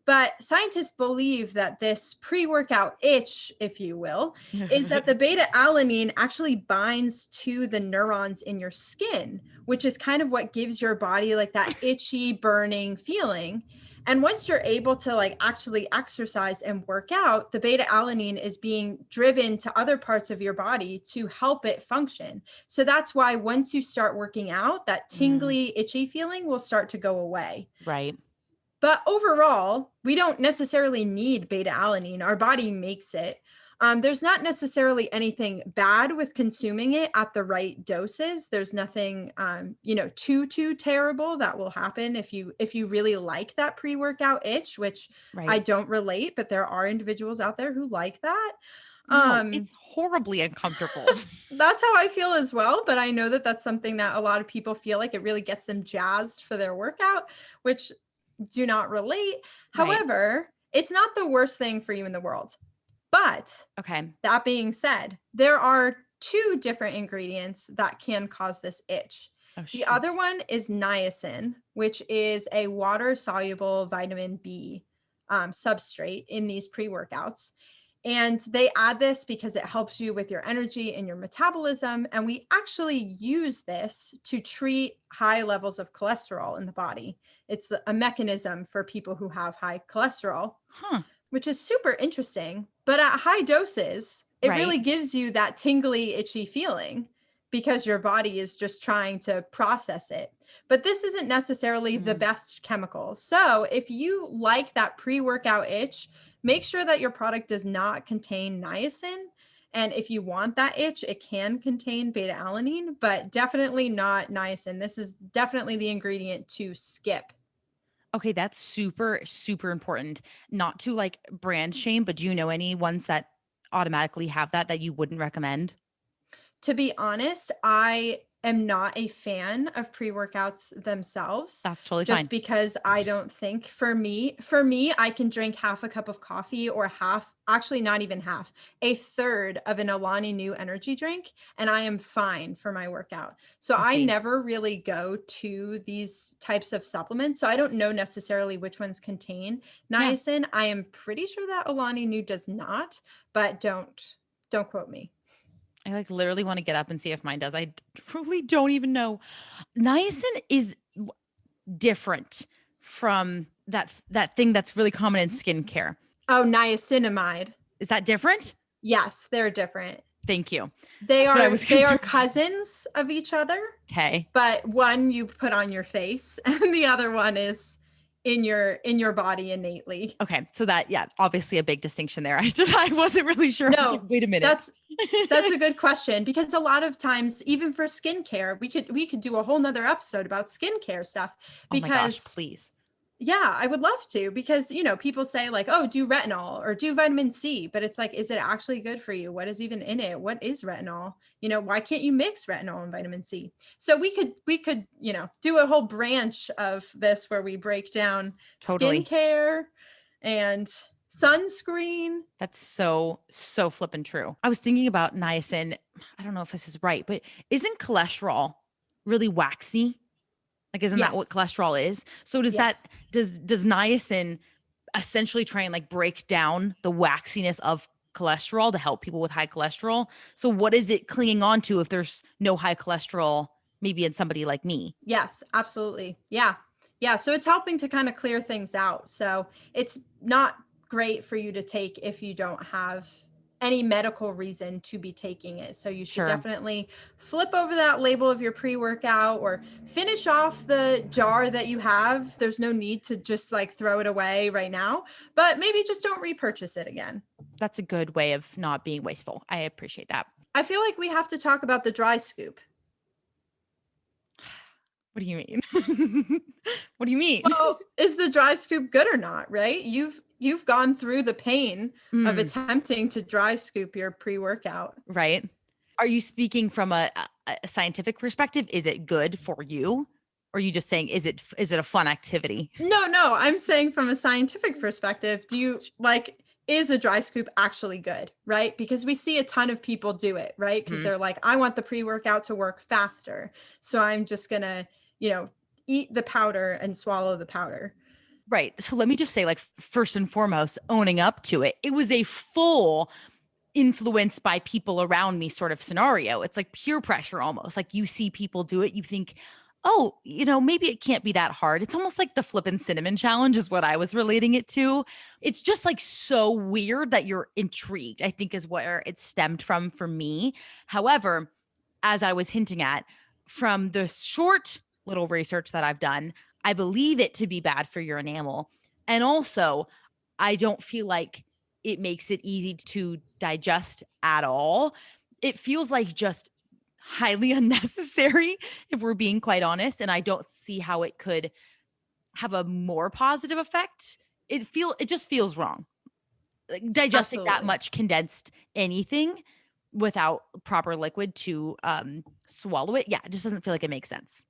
But scientists believe that this pre-workout itch, if you will, is that the beta alanine actually binds to the neurons in your skin, which is kind of what gives your body like that itchy, burning feeling. And once you're able to like actually exercise and work out, the beta alanine is being driven to other parts of your body to help it function. So that's why once you start working out, that tingly, itchy feeling will start to go away. Right. But overall, we don't necessarily need beta alanine. Our body makes it. There's not necessarily anything bad with consuming it at the right doses. There's nothing, too terrible that will happen if you really like that pre-workout itch, which I don't relate, but there are individuals out there who like that. No, it's horribly uncomfortable. That's how I feel as well. But I know that that's something that a lot of people feel like it really gets them jazzed for their workout, which do not relate. However, it's not the worst thing for you in the world. But that being said, there are 2 different ingredients that can cause this itch. The other one is niacin, which is a water-soluble vitamin B substrate in these pre-workouts. And they add this because it helps you with your energy and your metabolism. And we actually use this to treat high levels of cholesterol in the body. It's a mechanism for people who have high cholesterol, which is super interesting. But at high doses, it really gives you that tingly, itchy feeling because your body is just trying to process it. But this isn't necessarily the best chemical. So if you like that pre-workout itch, make sure that your product does not contain niacin. And if you want that itch, it can contain beta alanine, but definitely not niacin. This is definitely the ingredient to skip. Okay, that's super, super important. Not to like brand shame, but do you know any ones that automatically have that you wouldn't recommend? To be honest, I am not a fan of pre-workouts themselves, That's totally just fine. because I don't think for me, I can drink half a cup of coffee or half, actually not even half, a third of an Alani Nu energy drink, and I am fine for my workout. So I I see. never really go to these types of supplements. So I don't know necessarily which ones contain Yeah. niacin. I am pretty sure that Alani Nu does not, but don't quote me. I like literally want to get up and see if mine does. I truly don't even know. Niacin is different from that thing that's really common in skincare. Oh, niacinamide. Is that different? Yes, they're different. Thank you. They That's what I are was they are concerned. cousins of each other, Okay. but one you put on your face and the other one is in your body innately. Okay. So that, yeah, obviously a big distinction there. I wasn't really sure. I was like, No, wait a minute. that's a good question, because a lot of times, even for skincare, we could do a whole nother episode about skincare stuff, Oh my gosh, because please. yeah, I would love to, because, people say like, oh, do retinol or do vitamin C, but it's like, is it actually good for you? What is even in it? What is retinol? Why can't you mix retinol and vitamin C? So we could, do a whole branch of this where we break down Totally. skincare and sunscreen. That's so, so flippin' true. I was thinking about niacin. I don't know if this is right, but isn't cholesterol really waxy? Like, isn't that what Yes. cholesterol is? So does Yes. does niacin essentially try and like break down the waxiness of cholesterol to help people with high cholesterol? So what is it clinging on to if there's no high cholesterol, maybe in somebody like me? Yes, absolutely. Yeah. Yeah. So it's helping to kind of clear things out. So it's not great for you to take if you don't have any medical reason to be taking it. So you should Sure. definitely flip over that label of your pre-workout or finish off the jar that you have. There's no need to just like throw it away right now, but maybe just don't repurchase it again. That's a good way of not being wasteful. I appreciate that. I feel like we have to talk about the dry scoop. What do you mean? What do you mean? Well, is the dry scoop good or not, right? You've gone through the pain of attempting to dry scoop your pre-workout. Right. Are you speaking from a scientific perspective? Is it good for you? Or are you just saying, is it a fun activity? No, I'm saying from a scientific perspective, is a dry scoop actually good, right? Because we see a ton of people do it, right? Because they're like, I want the pre-workout to work faster. So I'm just gonna, eat the powder and swallow the powder. Right. So let me just say, like, first and foremost, owning up to it, it was a full influenced by people around me sort of scenario. It's like peer pressure almost. Like you see people do it, you think, oh, maybe it can't be that hard. It's almost like the flippin' cinnamon challenge is what I was relating it to. It's just like so weird that you're intrigued, I think is where it stemmed from for me. However, as I was hinting at, from the short little research that I've done, I believe it to be bad for your enamel. And also, I don't feel like it makes it easy to digest at all. It feels like just highly unnecessary, if we're being quite honest. And I don't see how it could have a more positive effect. It just feels wrong. Like digesting that Absolutely. much condensed anything without proper liquid to swallow it. Yeah, it just doesn't feel like it makes sense.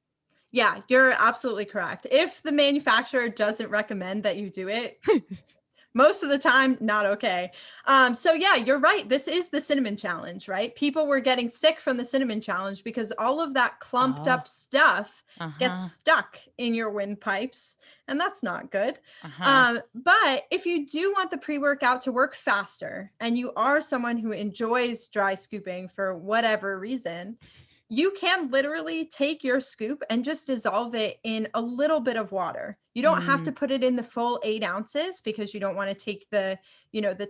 Yeah, you're absolutely correct. If the manufacturer doesn't recommend that you do it, most of the time, not okay. So yeah, you're right. This is the cinnamon challenge, right? People were getting sick from the cinnamon challenge because all of that clumped Oh, up stuff gets uh-huh. stuck in your windpipes, and that's not good. Uh-huh. But if you do want the pre-workout to work faster, and you are someone who enjoys dry scooping for whatever reason, you can literally take your scoop and just dissolve it in a little bit of water. You don't have to put it in the full 8 ounces, because you don't want to take the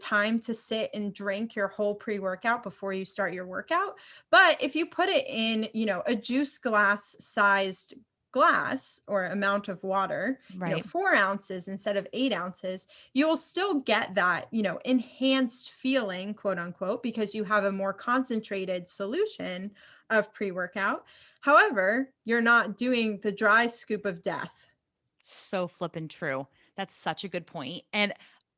time to sit and drink your whole pre-workout before you start your workout. But if you put it in, a juice glass sized glass or amount of water, Right. 4 ounces instead of 8 ounces, you'll still get that, enhanced feeling, quote unquote, because you have a more concentrated solution of pre-workout. However, you're not doing the dry scoop of death. So flippin' true. That's such a good point. And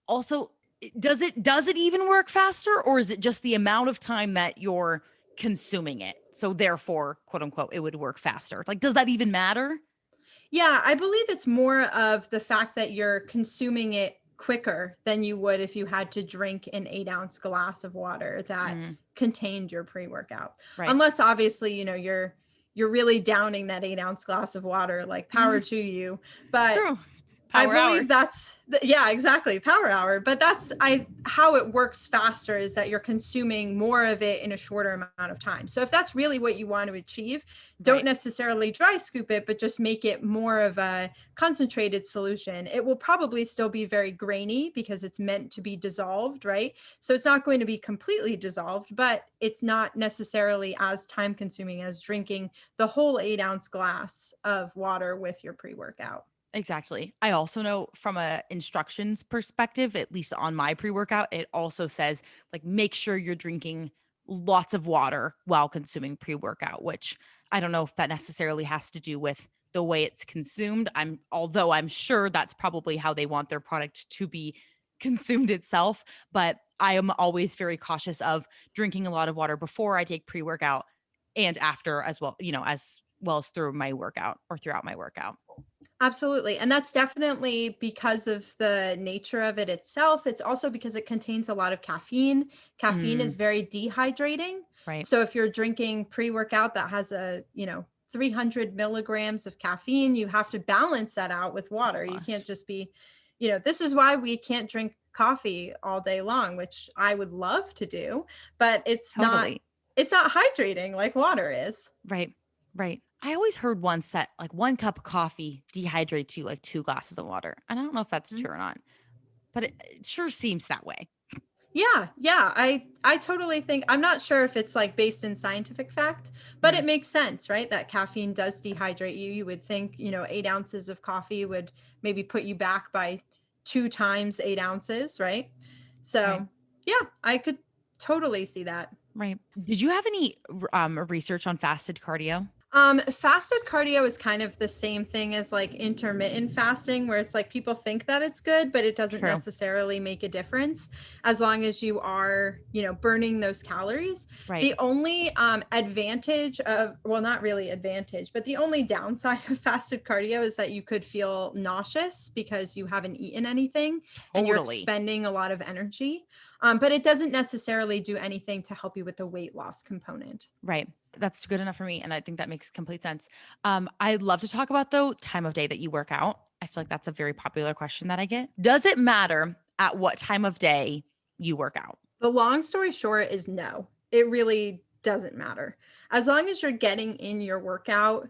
also, does it even work faster, or is it just the amount of time that you're consuming it? So therefore, quote unquote, it would work faster. Like, does that even matter? Yeah, I believe it's more of the fact that you're consuming it quicker than you would if you had to drink an 8-ounce glass of water that Mm, contained your pre-workout. right. Unless obviously, you're really downing that 8-ounce glass of water, like power to you. But True. I Power hour. believe yeah, exactly. Power hour. But that's how it works faster is that you're consuming more of it in a shorter amount of time. So if that's really what you want to achieve, don't Right. necessarily dry scoop it, but just make it more of a concentrated solution. It will probably still be very grainy because it's meant to be dissolved, right? So it's not going to be completely dissolved, but it's not necessarily as time consuming as drinking the whole 8-ounce glass of water with your pre-workout. Exactly. I also know from a instructions perspective, at least on my pre-workout, it also says like make sure you're drinking lots of water while consuming pre-workout, which I don't know if that necessarily has to do with the way it's consumed. Although I'm sure that's probably how they want their product to be consumed itself, but I am always very cautious of drinking a lot of water before I take pre-workout and after as well, as well as through my workout or throughout my workout. Absolutely. And that's definitely because of the nature of it itself. It's also because it contains a lot of caffeine. Caffeine is Mm, very dehydrating. right. So if you're drinking pre-workout that has 300 milligrams of caffeine, you have to balance that out with water. You can't Gosh. just be, this is why we can't drink coffee all day long, which I would love to do, but Totally. it's not hydrating like water is. Right. Right. I always heard once that like 1 cup of coffee dehydrates you like 2 glasses of water. And I don't know if that's true or not, but it sure seems that way. Yeah, yeah, I totally think I'm not sure if it's like based in scientific fact, but Mm, it makes sense, right? That caffeine does dehydrate you. You would think, 8 ounces of coffee would maybe put you back by 2 times 8 ounces, right? right. So yeah, I could totally see that. Right. Did you have any research on fasted cardio? Fasted cardio is kind of the same thing as like intermittent fasting, where it's like people think that it's good, but it doesn't True. necessarily make a difference as long as you are, burning those calories. Right. The only advantage of, well, not really advantage, but the only downside of fasted cardio is that you could feel nauseous because you haven't eaten anything and you're Totally. expending a lot of energy. But it doesn't necessarily do anything to help you with the weight loss component. Right. That's good enough for me. And I think that makes complete sense. I'd love to talk about though time of day that you work out. I feel like that's a very popular question that I get. Does it matter at what time of day you work out? The long story short is no, it really doesn't matter. As long as you're getting in your workout,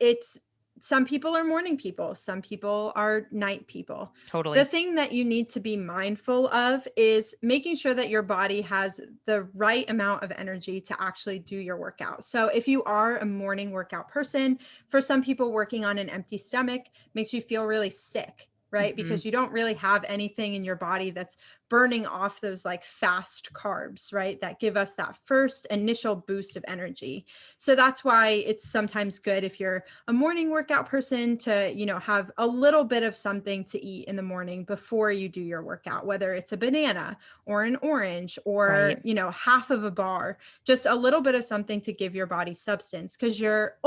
it's some people are morning people, some people are night people. The Totally. thing that you need to be mindful of is making sure that your body has the right amount of energy to actually do your workout. So if you are a morning workout person, for some people working on an empty stomach makes you feel really sick, right? Mhm. Because you don't really have anything in your body that's burning off those like fast carbs, right? That give us that first initial boost of energy. So that's why it's sometimes good if you're a morning workout person to, have a little bit of something to eat in the morning before you do your workout, whether it's a banana or an orange or, Right. half of a bar, just a little bit of something to give your body substance because your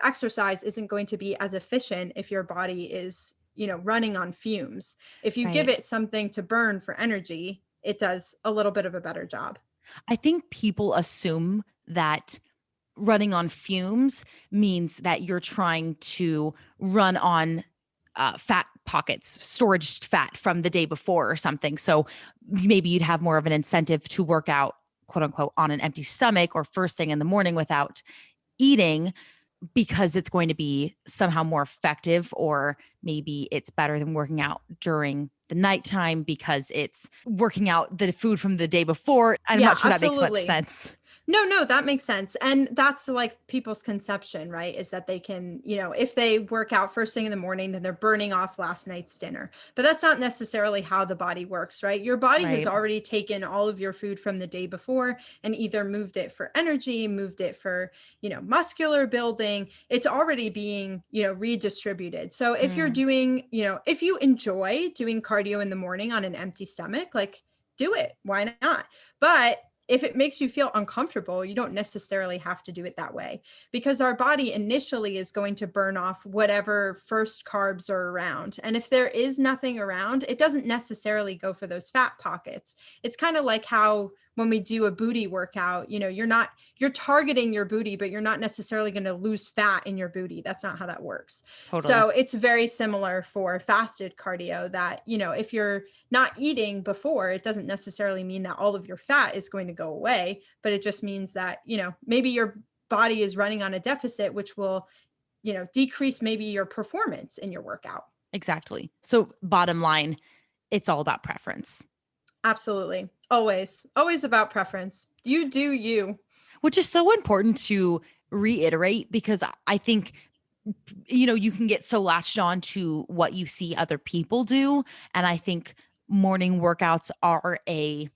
exercise isn't going to be as efficient if your body is, running on fumes. If you give Right. it something to burn for energy, it does a little bit of a better job. I think people assume that running on fumes means that you're trying to run on fat pockets, storage fat from the day before or something. So maybe you'd have more of an incentive to work out, quote unquote, on an empty stomach or first thing in the morning without eating because it's going to be somehow more effective, or maybe it's better than working out during the nighttime because it's working out the food from the day before. I'm Yeah, not sure that makes much absolutely. sense. No, that makes sense. And that's like people's conception, right? Is that they can, if they work out first thing in the morning, then they're burning off last night's dinner. But that's not necessarily how the body works, right? Your body has Right. already taken all of your food from the day before and either moved it for energy, moved it for, muscular building. It's already being, redistributed. So if you're doing, if you enjoy doing cardio in the morning on an empty stomach, like do it. Why not? But if it makes you feel uncomfortable, you don't necessarily have to do it that way, because our body initially is going to burn off whatever first carbs are around. And if there is nothing around, it doesn't necessarily go for those fat pockets. It's kind of like how when we do a booty workout, you're targeting your booty, but you're not necessarily going to lose fat in your booty. That's not how that works. Totally. So it's very similar for fasted cardio that, if you're not eating before, it doesn't necessarily mean that all of your fat is going to go away, but it just means that, maybe your body is running on a deficit, which will, decrease maybe your performance in your workout. Exactly. So bottom line, it's all about preference. Absolutely. Always about preference. You do you. Which is so important to reiterate, because I think, you can get so latched on to what you see other people do. And I think morning workouts are a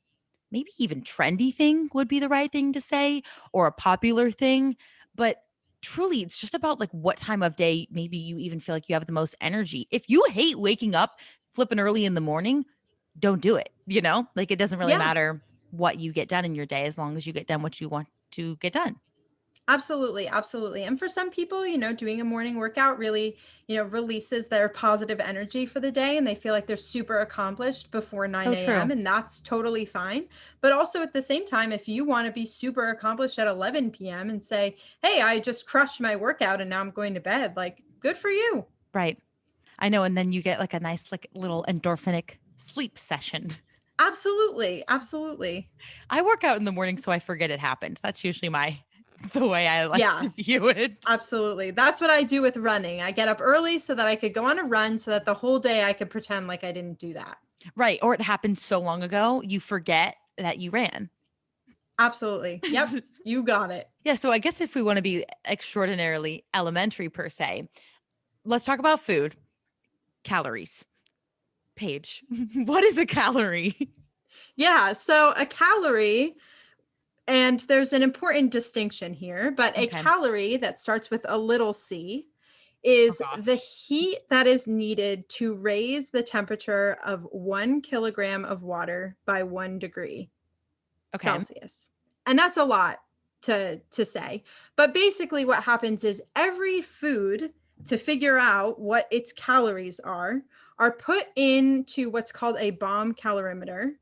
maybe even trendy thing would be the right thing to say, or a popular thing. But truly, it's just about like what time of day maybe you even feel like you have the most energy. If you hate waking up flipping early in the morning, don't do it. Like it doesn't really matter what you get done in your day, as long as you get done what you want to get done. Absolutely. And for some people, doing a morning workout really, releases their positive energy for the day, and they feel like they're super accomplished before 9 a.m. true. And that's totally fine. But also at the same time, if you want to be super accomplished at 11 p.m. and say, hey, I just crushed my workout and now I'm going to bed, like good for you. Right. I know. And then you get like a nice, like little endorphinic sleep session. Absolutely. I work out in the morning, so I forget it happened. That's usually the way I like to view it. Absolutely. That's what I do with running. I get up early so that I could go on a run, so that the whole day I could pretend like I didn't do that. Right. Or it happened so long ago, you forget that you ran. Absolutely. Yep. You got it. Yeah. So I guess if we want to be extraordinarily elementary per se, let's talk about food. Calories. Paige, what is a calorie? Yeah. So a calorie, and there's an important distinction here, but a calorie that starts with a little c is the heat that is needed to raise the temperature of 1 kilogram of water by 1 degree Celsius. And that's a lot to say. But basically what happens is every food, to figure out what its calories are put into what's called a bomb calorimeter.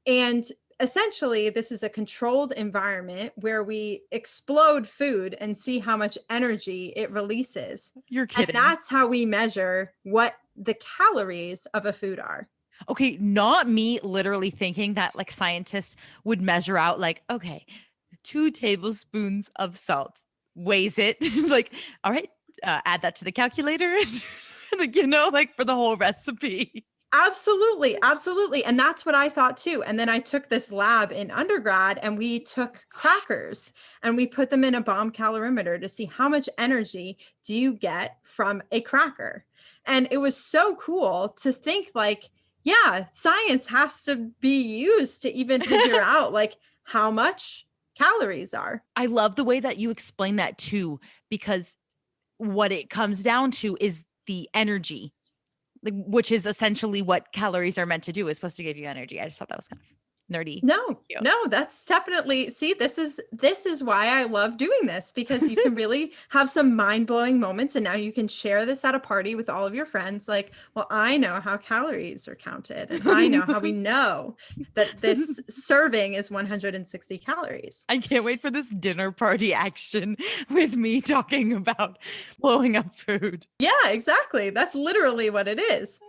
And essentially, this is a controlled environment where we explode food and see how much energy it releases. You're kidding. And that's how we measure what the calories of a food are. Okay, not me literally thinking that like scientists would measure out like, okay, 2 tablespoons of salt weighs it. Like, all right, add that to the calculator. Like, like for the whole recipe. Absolutely. And that's what I thought too. And then I took this lab in undergrad, and we took crackers and we put them in a bomb calorimeter to see how much energy do you get from a cracker. And it was so cool to think like, yeah, science has to be used to even figure out like how much calories are. I love the way that you explain that too, because what it comes down to is the energy, which is essentially what calories are meant to do, is supposed to give you energy. I just thought that was kind of nerdy. No, that's definitely, see, this is why I love doing this, because you can really have some mind-blowing moments. And now you can share this at a party with all of your friends. Like, well, I know how calories are counted, and I know how we know that this serving is 160 calories. I can't wait for this dinner party action with me talking about blowing up food. Yeah, exactly. That's literally what it is.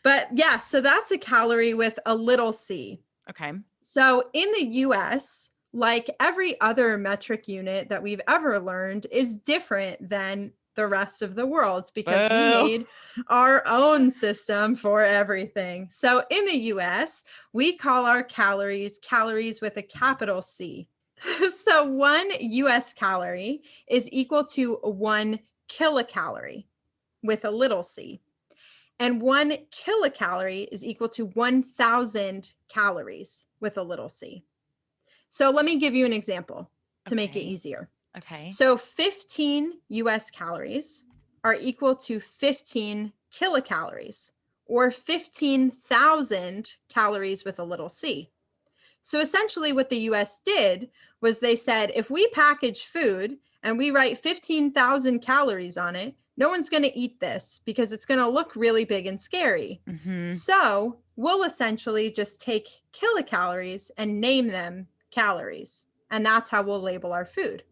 But yeah, so that's a calorie with a little c. Okay. So in the US, like every other metric unit that we've ever learned, is different than the rest of the world, because we made our own system for everything. So in the US, we call our calories with a capital C. So 1 US calorie is equal to 1 kilocalorie with a little c. And 1 kilocalorie is equal to 1,000 calories with a little c. So let me give you an example to make it easier. Okay. So 15 US calories are equal to 15 kilocalories, or 15,000 calories with a little c. So essentially what the US did was they said, if we package food and we write 15,000 calories on it, no one's going to eat this because it's going to look really big and scary. Mm-hmm. So we'll essentially just take kilocalories and name them calories. And that's how we'll label our food.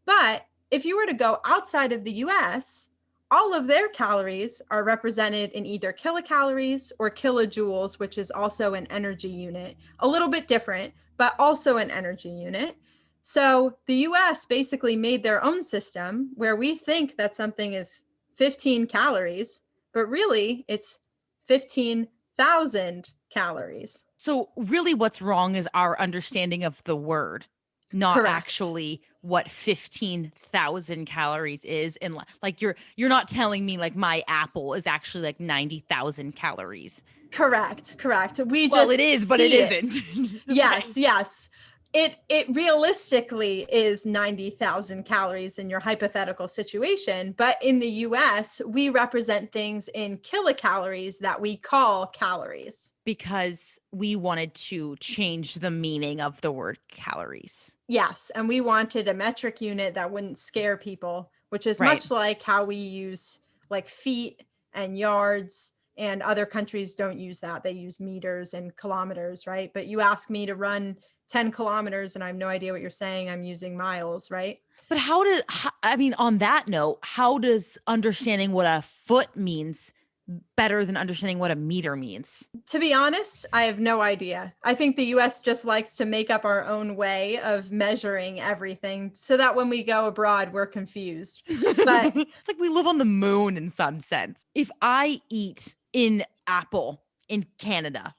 But if you were to go outside of the US, all of their calories are represented in either kilocalories or kilojoules, which is also an energy unit, a little bit different, but also an energy unit. So the US basically made their own system where we think that something is 15 calories, but really it's 15,000 calories. So really what's wrong is our understanding of the word, not Correct. actually what 15,000 calories is. And like you're not telling me like my apple is actually like 90,000 calories. Correct. Well, it is, but it isn't. Yes, yes. It realistically is 90,000 calories in your hypothetical situation, but in the US, we represent things in kilocalories that we call calories. Because we wanted to change the meaning of the word calories. Yes, and we wanted a metric unit that wouldn't scare people, which is Right. much like how we use like feet and yards, and other countries don't use that. They use meters and kilometers, right? But you ask me to run 10 kilometers and I have no idea what you're saying. I'm using miles, right? But on that note, how does understanding what a foot means better than understanding what a meter means? To be honest, I have no idea. I think the US just likes to make up our own way of measuring everything so that when we go abroad, we're confused. But it's like we live on the moon in some sense. If I eat an apple in Canada,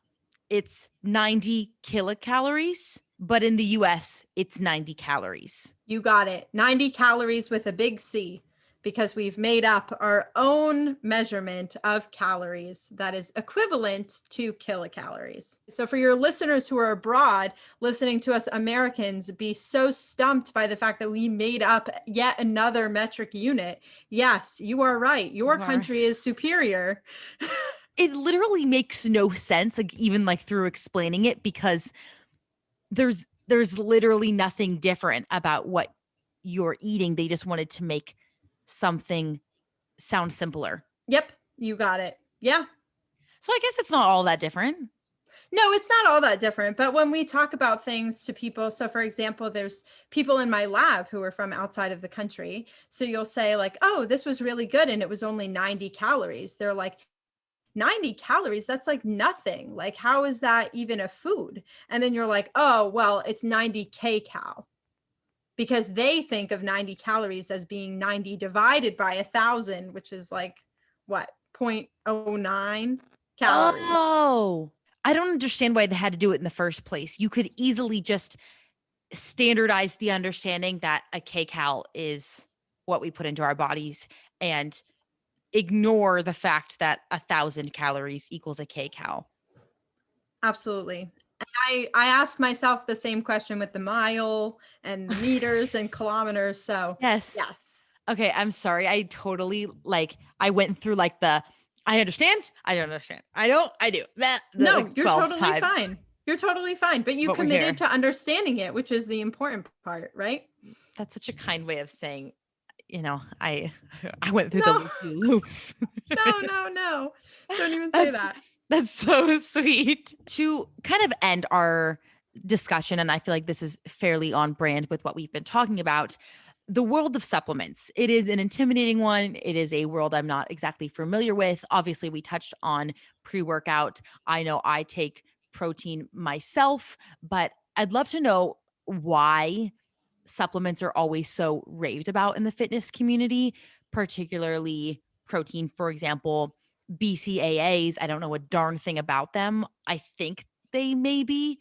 it's 90 kilocalories, but in the US, it's 90 calories. You got it. 90 calories with a big C, because we've made up our own measurement of calories that is equivalent to kilocalories. So for your listeners who are abroad listening to us Americans be so stumped by the fact that we made up yet another metric unit, yes, you are right. Your country is superior. It literally makes no sense, like even like through explaining it, because there's literally nothing different about what you're eating. They just wanted to make something sound simpler. Yep, you got it. Yeah. So I guess it's not all that different. No, it's not all that different. But when we talk about things to people, so for example, there's people in my lab who are from outside of the country. So you'll say like, oh, this was really good and it was only 90 calories. They're like, 90 calories, that's like nothing. Like, how is that even a food? And then you're like, oh, well, it's 90 kcal, because they think of 90 calories as being 90 divided by 1,000, which is like what, 0.09 calories. Oh, I don't understand why they had to do it in the first place. You could easily just standardize the understanding that a kcal is what we put into our bodies and ignore the fact that 1,000 calories equals a kcal. Absolutely. And I ask myself the same question with the mile and meters and kilometers. So yes. Okay, I'm sorry. I totally I went through like I understand. I don't understand. I don't. I do. No, like you're totally times. fine. You're totally fine. But you committed to understanding it, which is the important part, right? That's such a kind way of saying, I went through the loop. No. Don't even say that. That's so sweet. To kind of end our discussion, and I feel like this is fairly on brand with what we've been talking about, the world of supplements. It is an intimidating one. It is a world I'm not exactly familiar with. Obviously, we touched on pre-workout. I know I take protein myself, but I'd love to know why supplements are always so raved about in the fitness community, particularly protein, for example. BCAAs, I don't know a darn thing about them. I think they maybe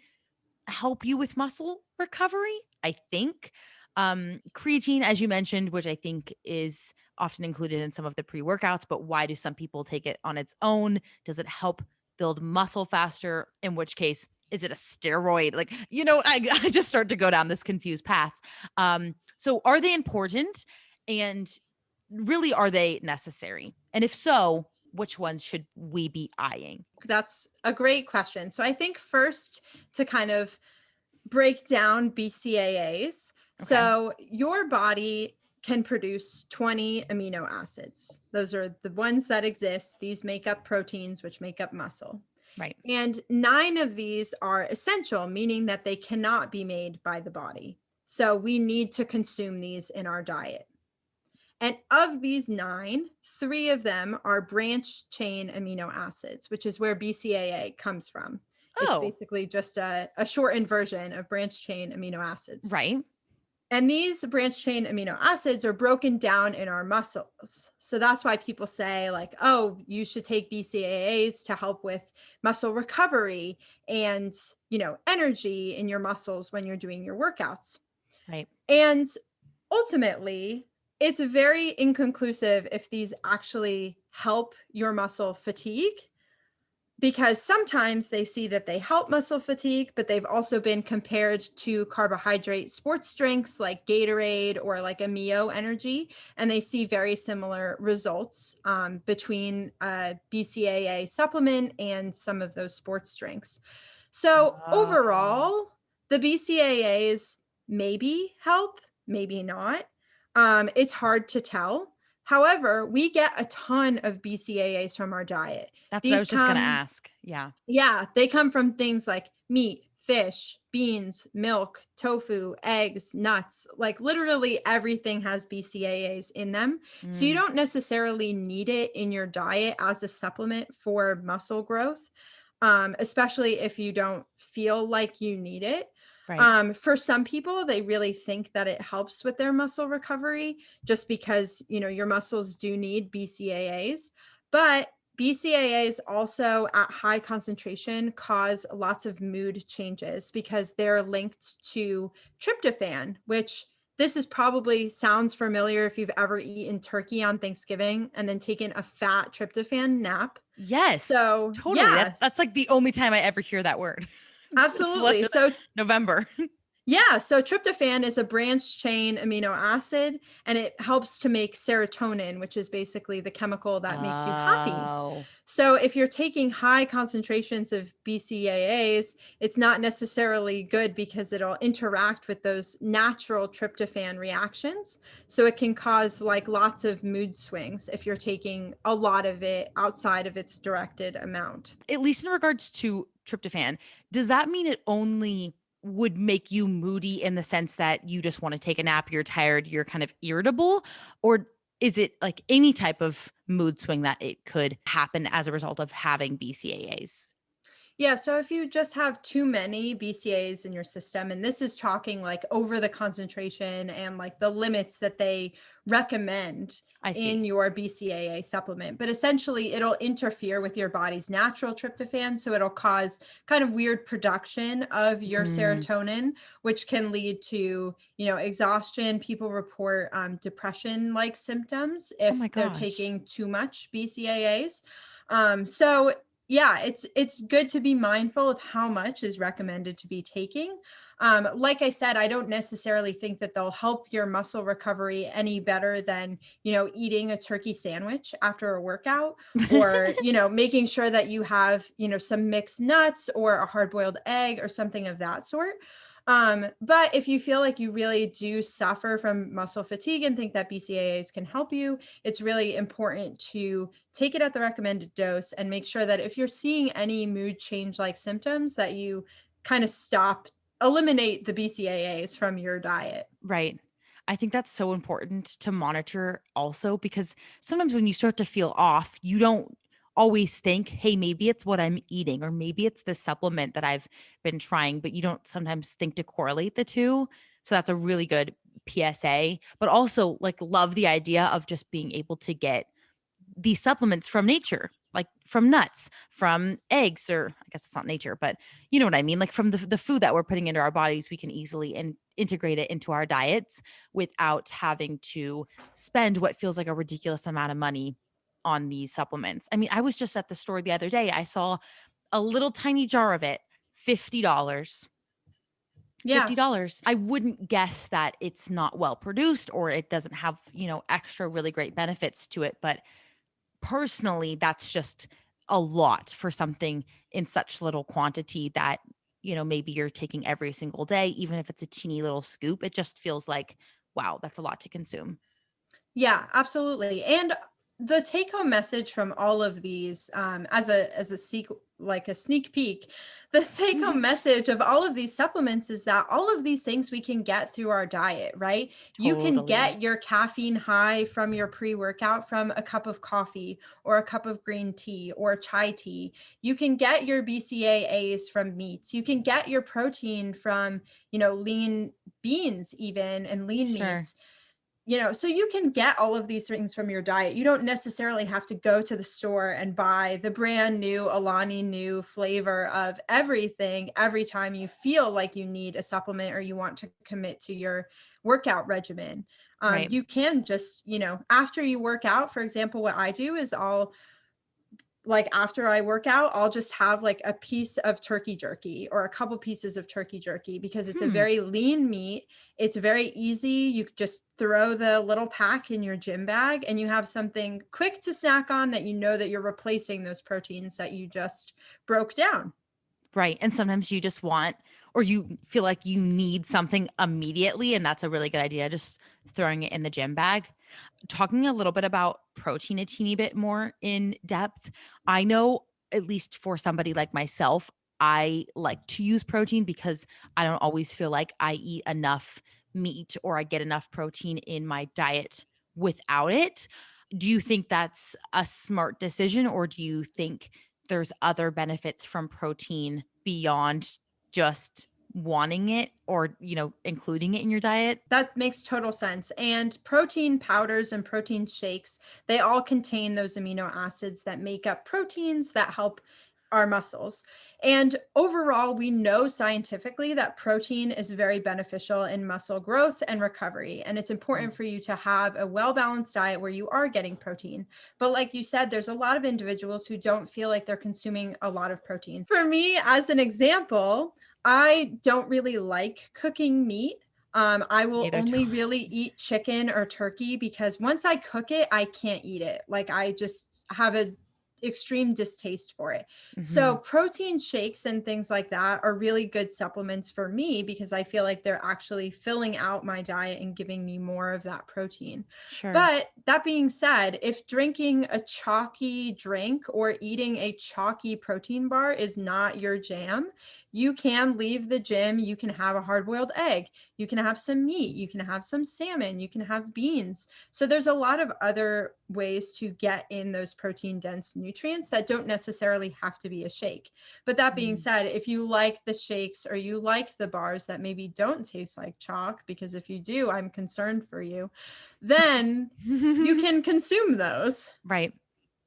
help you with muscle recovery. I think. Creatine, as you mentioned, which I think is often included in some of the pre-workouts, but why do some people take it on its own? Does it help build muscle faster? In which case, is it a steroid? Like, I just start to go down this confused path. So are they important? And really, are they necessary? And if so, which ones should we be eyeing? That's a great question. So I think first to kind of break down BCAAs. Okay. So your body can produce 20 amino acids. Those are the ones that exist. These make up proteins, which make up muscle. Right. And 9 of these are essential, meaning that they cannot be made by the body. So we need to consume these in our diet. And of these 9, 3 of them are branched chain amino acids, which is where BCAA comes from. It's basically just a shortened version of branched chain amino acids. Right. And these branched chain amino acids are broken down in our muscles. So that's why people say like, oh, you should take BCAAs to help with muscle recovery and, energy in your muscles when you're doing your workouts. Right. And ultimately, it's very inconclusive if these actually help your muscle fatigue, because sometimes they see that they help muscle fatigue, but they've also been compared to carbohydrate sports drinks like Gatorade or like a Mio Energy, and they see very similar results between a BCAA supplement and some of those sports drinks. So overall, the BCAAs maybe help, maybe not. It's hard to tell. However, we get a ton of BCAAs from our diet. That's what I was just going to ask. Yeah. Yeah, they come from things like meat, fish, beans, milk, tofu, eggs, nuts. Like literally everything has BCAAs in them. So you don't necessarily need it in your diet as a supplement for muscle growth, especially if you don't feel like you need it. Right. For some people, they really think that it helps with their muscle recovery just because, your muscles do need BCAAs. But BCAAs also at high concentration cause lots of mood changes because they're linked to tryptophan, which this is probably sounds familiar if you've ever eaten turkey on Thanksgiving and then taken a fat tryptophan nap. Yes. So totally. Yeah. That's like the only time I ever hear that word. Absolutely. So November. Yeah, so tryptophan is a branched chain amino acid, and it helps to make serotonin, which is basically the chemical that makes you happy. So if you're taking high concentrations of BCAAs, it's not necessarily good because it'll interact with those natural tryptophan reactions. So it can cause like lots of mood swings if you're taking a lot of it outside of its directed amount. At least in regards to tryptophan, does that mean it only would make you moody in the sense that you just want to take a nap, you're tired, you're kind of irritable? Or is it like any type of mood swing that it could happen as a result of having BCAAs? Yeah, so if you just have too many BCAAs in your system, and this is talking like over the concentration and like the limits that they recommend in your BCAA supplement, but essentially it'll interfere with your body's natural tryptophan. So it'll cause kind of weird production of your serotonin, which can lead to, exhaustion. People report depression-like symptoms if they're taking too much BCAAs. So yeah, it's good to be mindful of how much is recommended to be taking. Like I said, I don't necessarily think that they'll help your muscle recovery any better than, eating a turkey sandwich after a workout or, making sure that you have, some mixed nuts or a hard-boiled egg or something of that sort. But if you feel like you really do suffer from muscle fatigue and think that BCAAs can help you, it's really important to take it at the recommended dose and make sure that if you're seeing any mood change like symptoms that you kind of eliminate the BCAAs from your diet. Right. I think that's so important to monitor also, because sometimes when you start to feel off, you don't always think, hey, maybe it's what I'm eating, or maybe it's the supplement that I've been trying, but you don't sometimes think to correlate the two. So that's a really good PSA, but also like love the idea of just being able to get these supplements from nature, like from nuts, from eggs, or I guess it's not nature, but you know what I mean? Like from the food that we're putting into our bodies, we can easily integrate it into our diets without having to spend what feels like a ridiculous amount of money on these supplements. I mean, I was just at the store the other day. I saw a little tiny jar of it, $50. Yeah. $50. I wouldn't guess that it's not well produced or it doesn't have, extra really great benefits to it. But personally, that's just a lot for something in such little quantity that, maybe you're taking every single day, even if it's a teeny little scoop. It just feels like, wow, that's a lot to consume. Yeah, absolutely. And the take home message from all of these, as a like a sneak peek, the take home message of all of these supplements is that all of these things we can get through our diet, right? You can Totally. get your caffeine high from your pre-workout from a cup of coffee or a cup of green tea or chai tea. You can get your BCAAs from meats. You can get your protein from, lean beans even, and lean Sure. meats. So you can get all of these things from your diet. You don't necessarily have to go to the store and buy the brand new Alani Nu flavor of everything every time you feel like you need a supplement or you want to commit to your workout regimen. Right. You can just, after you work out, for example, what I do is after I work out, I'll just have like a piece of turkey jerky or a couple pieces of turkey jerky because it's a very lean meat. It's very easy. You just throw the little pack in your gym bag and you have something quick to snack on that that you're replacing those proteins that you just broke down. Right. And sometimes you just want, or you feel like you need something immediately. And that's a really good idea. Just throwing it in the gym bag. Talking a little bit about protein a teeny bit more in depth. I know, at least for somebody like myself, I like to use protein because I don't always feel like I eat enough meat or I get enough protein in my diet without it. Do you think that's a smart decision, or do you think there's other benefits from protein beyond just wanting it or, including it in your diet? That makes total sense. And protein powders and protein shakes, they all contain those amino acids that make up proteins that help our muscles. And overall, we know scientifically that protein is very beneficial in muscle growth and recovery. And it's important for you to have a well-balanced diet where you are getting protein. But like you said, there's a lot of individuals who don't feel like they're consuming a lot of protein. For me, as an example, I don't really like cooking meat. I will only really eat chicken or turkey because once I cook it, I can't eat it. Like I just have a extreme distaste for it. So protein shakes and things like that are really good supplements for me because I feel like they're actually filling out my diet and giving me more of that protein. Sure. But that being said, if drinking a chalky drink or eating a chalky protein bar is not your jam, you can leave the gym. You can have a hard-boiled egg. You can have some meat. You can have some salmon. You can have beans. So there's a lot of other ways to get in those protein-dense nutrients that don't necessarily have to be a shake. But that being said, if you like the shakes or you like the bars that maybe don't taste like chalk, because if you do, I'm concerned for you, then you can consume those. Right.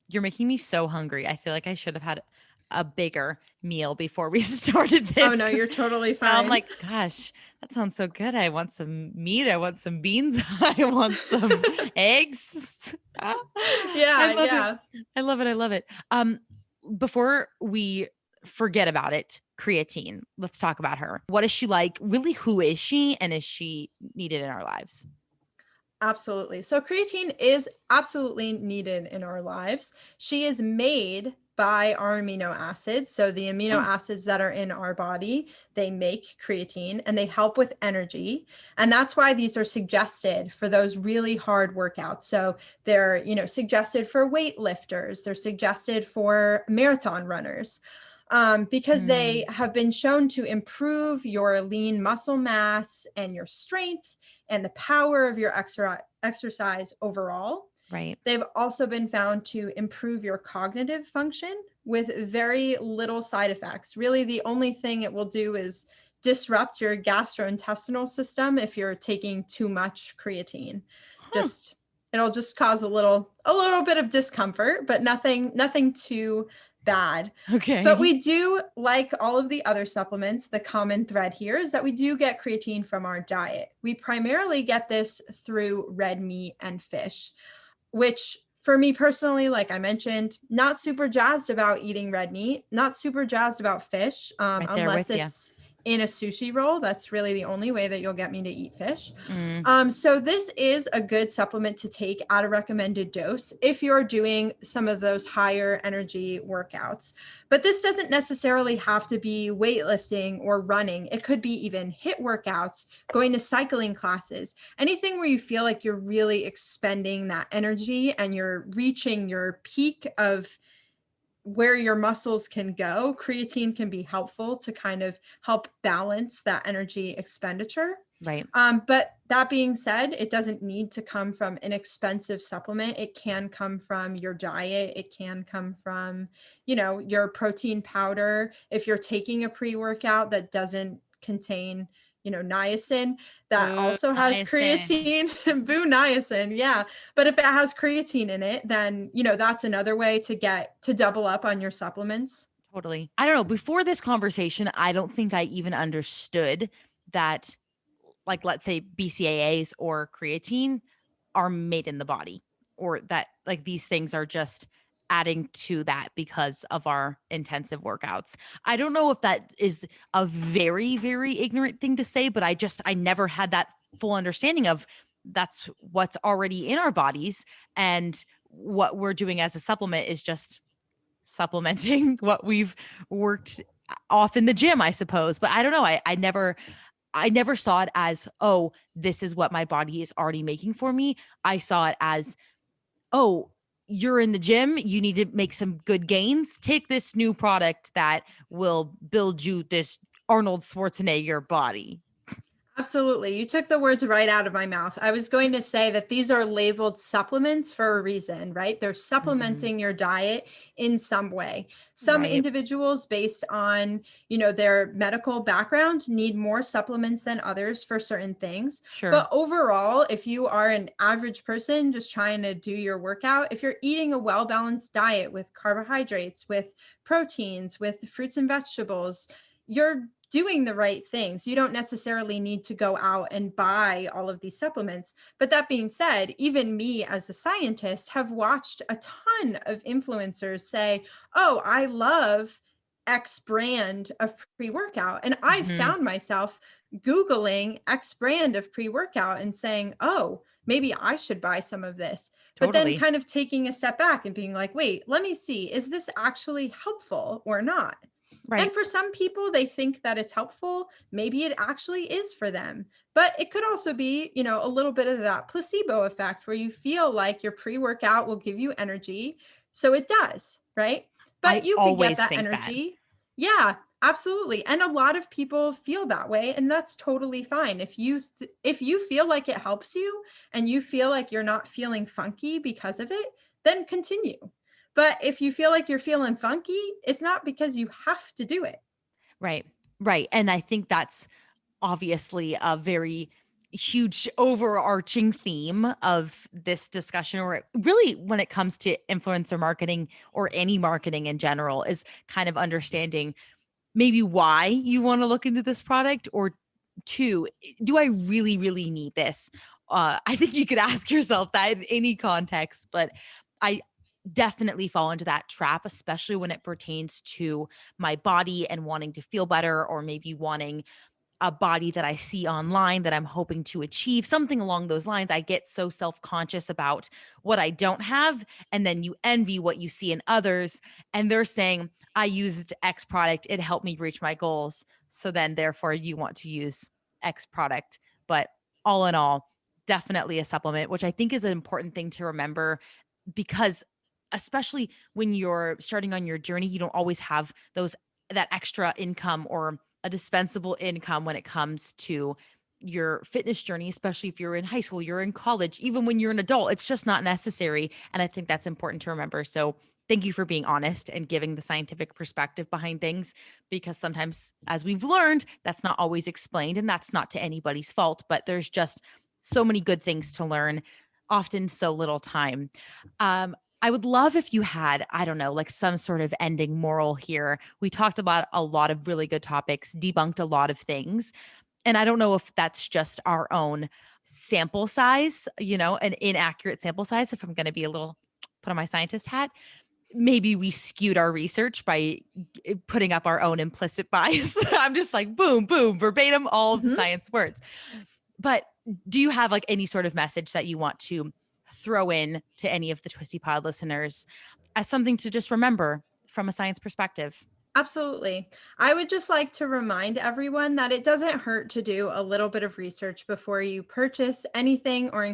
You're making me so hungry. I feel like I should have had a bigger meal before we started this. Oh no, you're totally fine. Now I'm like, gosh, that sounds so good. I want some meat. I want some beans. I want some eggs. Yeah. I love it. I love it. Before we forget about it, creatine, let's talk about her. What is she like? Really, who is she? And is she needed in our lives? Absolutely. So creatine is absolutely needed in our lives. She is made by our amino acids. So the amino acids that are in our body, they make creatine and they help with energy. And that's why these are suggested for those really hard workouts. So they're, suggested for weightlifters. They're suggested for marathon runners. Because they have been shown to improve your lean muscle mass and your strength and the power of your exercise overall. Right. They've also been found to improve your cognitive function with very little side effects. Really, the only thing it will do is disrupt your gastrointestinal system if you're taking too much creatine. It'll just cause a little bit of discomfort, but nothing too bad. Okay. But we do, like all of the other supplements, the common thread here is that we do get creatine from our diet. We primarily get this through red meat and fish, which for me personally, like I mentioned, not super jazzed about eating red meat, not super jazzed about fish, Right there unless with you. it's in a sushi roll. That's really the only way that you'll get me to eat fish. Mm. So this is a good supplement to take at a recommended dose if you're doing some of those higher energy workouts. But this doesn't necessarily have to be weightlifting or running. It could be even HIIT workouts, going to cycling classes, anything where you feel like you're really expending that energy and you're reaching your peak of where your muscles can go. Creatine can be helpful to kind of help balance that energy expenditure. Right. But that being said, it doesn't need to come from an expensive supplement. It can come from your diet. It can come from, your protein powder. If you're taking a pre-workout that doesn't contain, niacin, that Boo, also has niacin. creatine. Boo niacin. Yeah. But if it has creatine in it, then, that's another way to double up on your supplements. Totally. I don't know. Before this conversation, I don't think I even understood that, like, let's say BCAAs or creatine are made in the body, or that like these things are just adding to that because of our intensive workouts. I don't know if that is a very, very ignorant thing to say, but I never had that full understanding of that's what's already in our bodies. And what we're doing as a supplement is just supplementing what we've worked off in the gym, I suppose. But I don't know. I never saw it as, oh, this is what my body is already making for me. I saw it as, oh, you're in the gym, you need to make some good gains. Take this new product that will build you this Arnold Schwarzenegger body. Absolutely. You took the words right out of my mouth. I was going to say that these are labeled supplements for a reason, right? They're Mhm. supplementing your diet in some way. Some Right. individuals, based on, their medical background, need more supplements than others for certain things. Sure. But overall, if you are an average person just trying to do your workout, if you're eating a well-balanced diet with carbohydrates, with proteins, with fruits and vegetables, you're doing the right things. You don't necessarily need to go out and buy all of these supplements. But that being said, even me as a scientist have watched a ton of influencers say, oh, I love X brand of pre-workout. And I Mhm. found myself Googling X brand of pre-workout and saying, oh, maybe I should buy some of this. But then Totally. kind of taking a step back and being like, wait, let me see, is this actually helpful or not? And Right. for some people, they think that it's helpful. Maybe it actually is for them. But it could also be, a little bit of that placebo effect where you feel like your pre workout will give you energy. So it does, right? But I you could get always that think that. energy. Yeah, absolutely. And a lot of people feel that way. And that's totally fine. If you feel like it helps you and you feel like you're not feeling funky because of it, then continue. But if you feel like you're feeling funky, it's not because you have to do it. Right. Right. And I think that's obviously a very huge overarching theme of this discussion, or really when it comes to influencer marketing or any marketing in general, is kind of understanding maybe why you want to look into this product, or two, do I really, really need this? I think you could ask yourself that in any context, but I definitely fall into that trap, especially when it pertains to my body and wanting to feel better, or maybe wanting a body that I see online that I'm hoping to achieve, something along those lines. I get so self-conscious about what I don't have. And then you envy what you see in others. And they're saying, I used X product, it helped me reach my goals. So then, therefore, you want to use X product. But all in all, definitely a supplement, which I think is an important thing to remember, because especially when you're starting on your journey, you don't always have that extra income or a dispensable income when it comes to your fitness journey, especially if you're in high school, you're in college, even when you're an adult, it's just not necessary. And I think that's important to remember. So thank you for being honest and giving the scientific perspective behind things, because sometimes, as we've learned, that's not always explained, and that's not to anybody's fault, but there's just so many good things to learn, often so little time. Um, I would love if you had, I don't know, like some sort of ending moral here. We talked about a lot of really good topics, debunked a lot of things. And I don't know if that's just our own sample size, an inaccurate sample size. If I'm going to be a little put on my scientist hat, maybe we skewed our research by putting up our own implicit bias. I'm just like, boom, boom, verbatim, all of the science words. But do you have like any sort of message that you want to throw in to any of the Twisty Pod listeners as something to just remember from a science perspective? Absolutely. I would just like to remind everyone that it doesn't hurt to do a little bit of research before you purchase anything or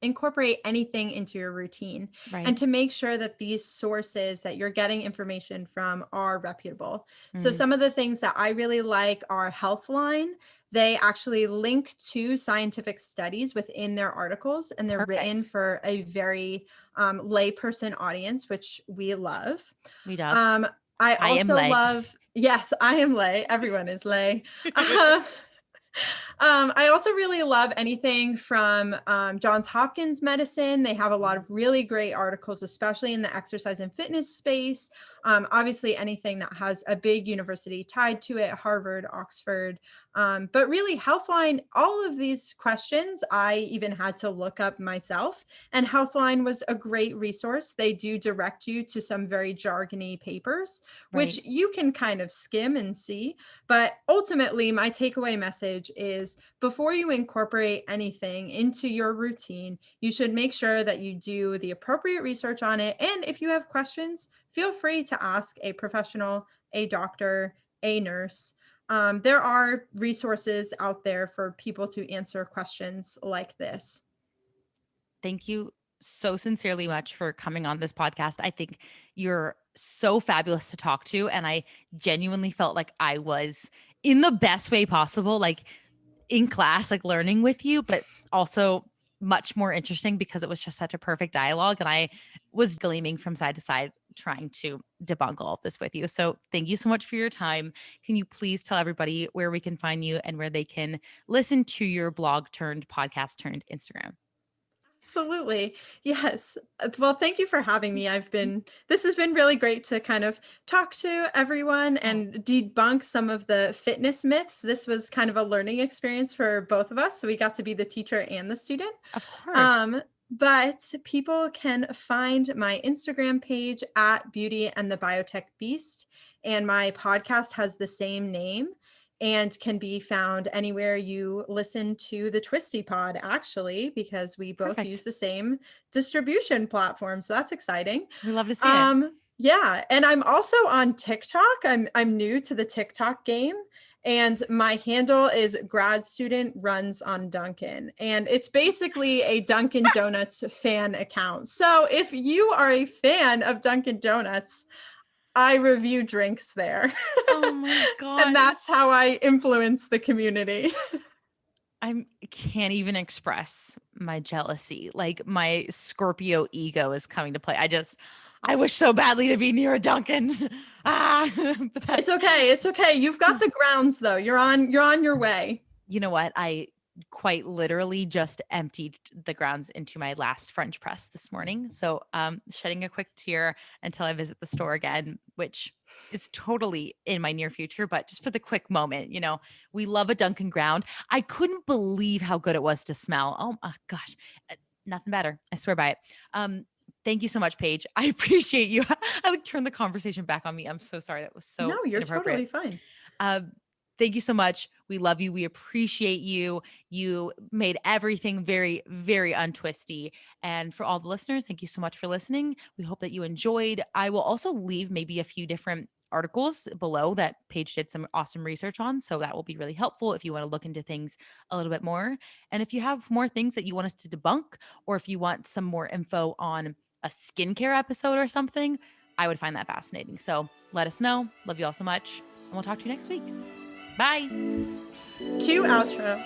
incorporate anything into your routine, Right. and to make sure that these sources that you're getting information from are reputable. So some of the things that I really like are Healthline. They actually link to scientific studies within their articles, and they're written Perfect. for a very layperson audience, which we love. We love. I I am also lay. love, yes, I am lay. Everyone is lay. I also really love anything from Johns Hopkins Medicine. They have a lot of really great articles, especially in the exercise and fitness space. Obviously, anything that has a big university tied to it, Harvard, Oxford. But really, Healthline, all of these questions, I even had to look up myself. And Healthline was a great resource. They do direct you to some very jargony papers, which you can kind of skim and see. But ultimately, my takeaway message is before you incorporate anything into your routine, you should make sure that you do the appropriate research on it. And if you have questions, feel free to ask a professional, a doctor, a nurse. There are resources out there for people to answer questions like this. Thank you so sincerely much for coming on this podcast. I think you're so fabulous to talk to. And I genuinely felt like I was in the best way possible, like in class, like learning with you, but also much more interesting because it was just such a perfect dialogue. And I was gleaming from side to side trying to debunk all of this with you. So thank you so much for your time. Can you please tell everybody where we can find you and where they can listen to your blog turned podcast turned Instagram? Absolutely. Yes. Well, thank you for having me. This has been really great to kind of talk to everyone and debunk some of the fitness myths. This was kind of a learning experience for both of us. So we got to be the teacher and the student. Of course. But people can find my Instagram page at Beauty and the Biotech Beast. And my podcast has the same name and can be found anywhere you listen to the Twisty Pod, actually, because we both use the same distribution platform. So that's exciting. We love to see it. Yeah. And I'm also on TikTok. I'm new to the TikTok game. And my handle is grad student runs on Dunkin'. And it's basically a Dunkin' Donuts fan account. So if you are a fan of Dunkin' Donuts, I review drinks there. Oh my god! And that's how I influence the community. I can't even express my jealousy. Like my Scorpio ego is coming to play. I wish so badly to be near a Dunkin'. It's okay. It's okay. You've got the grounds though. You're on your way. You know what? I quite literally just emptied the grounds into my last French press this morning. So shedding a quick tear until I visit the store again, which is totally in my near future, but just for the quick moment, we love a Dunkin' ground. I couldn't believe how good it was to smell. Oh my gosh, nothing better. I swear by it. Thank you so much, Paige. I appreciate you. I like turned the conversation back on me. I'm so sorry. That was so No, you're inappropriate. totally fine. Thank you so much. We love you. We appreciate you. You made everything very, very untwisty. And for all the listeners, thank you so much for listening. We hope that you enjoyed. I will also leave maybe a few different articles below that Paige did some awesome research on. So that will be really helpful if you want to look into things a little bit more. And if you have more things that you want us to debunk, or if you want some more info on a skincare episode or something, I would find that fascinating. So let us know. Love you all so much. And we'll talk to you next week. Bye. Cue outro.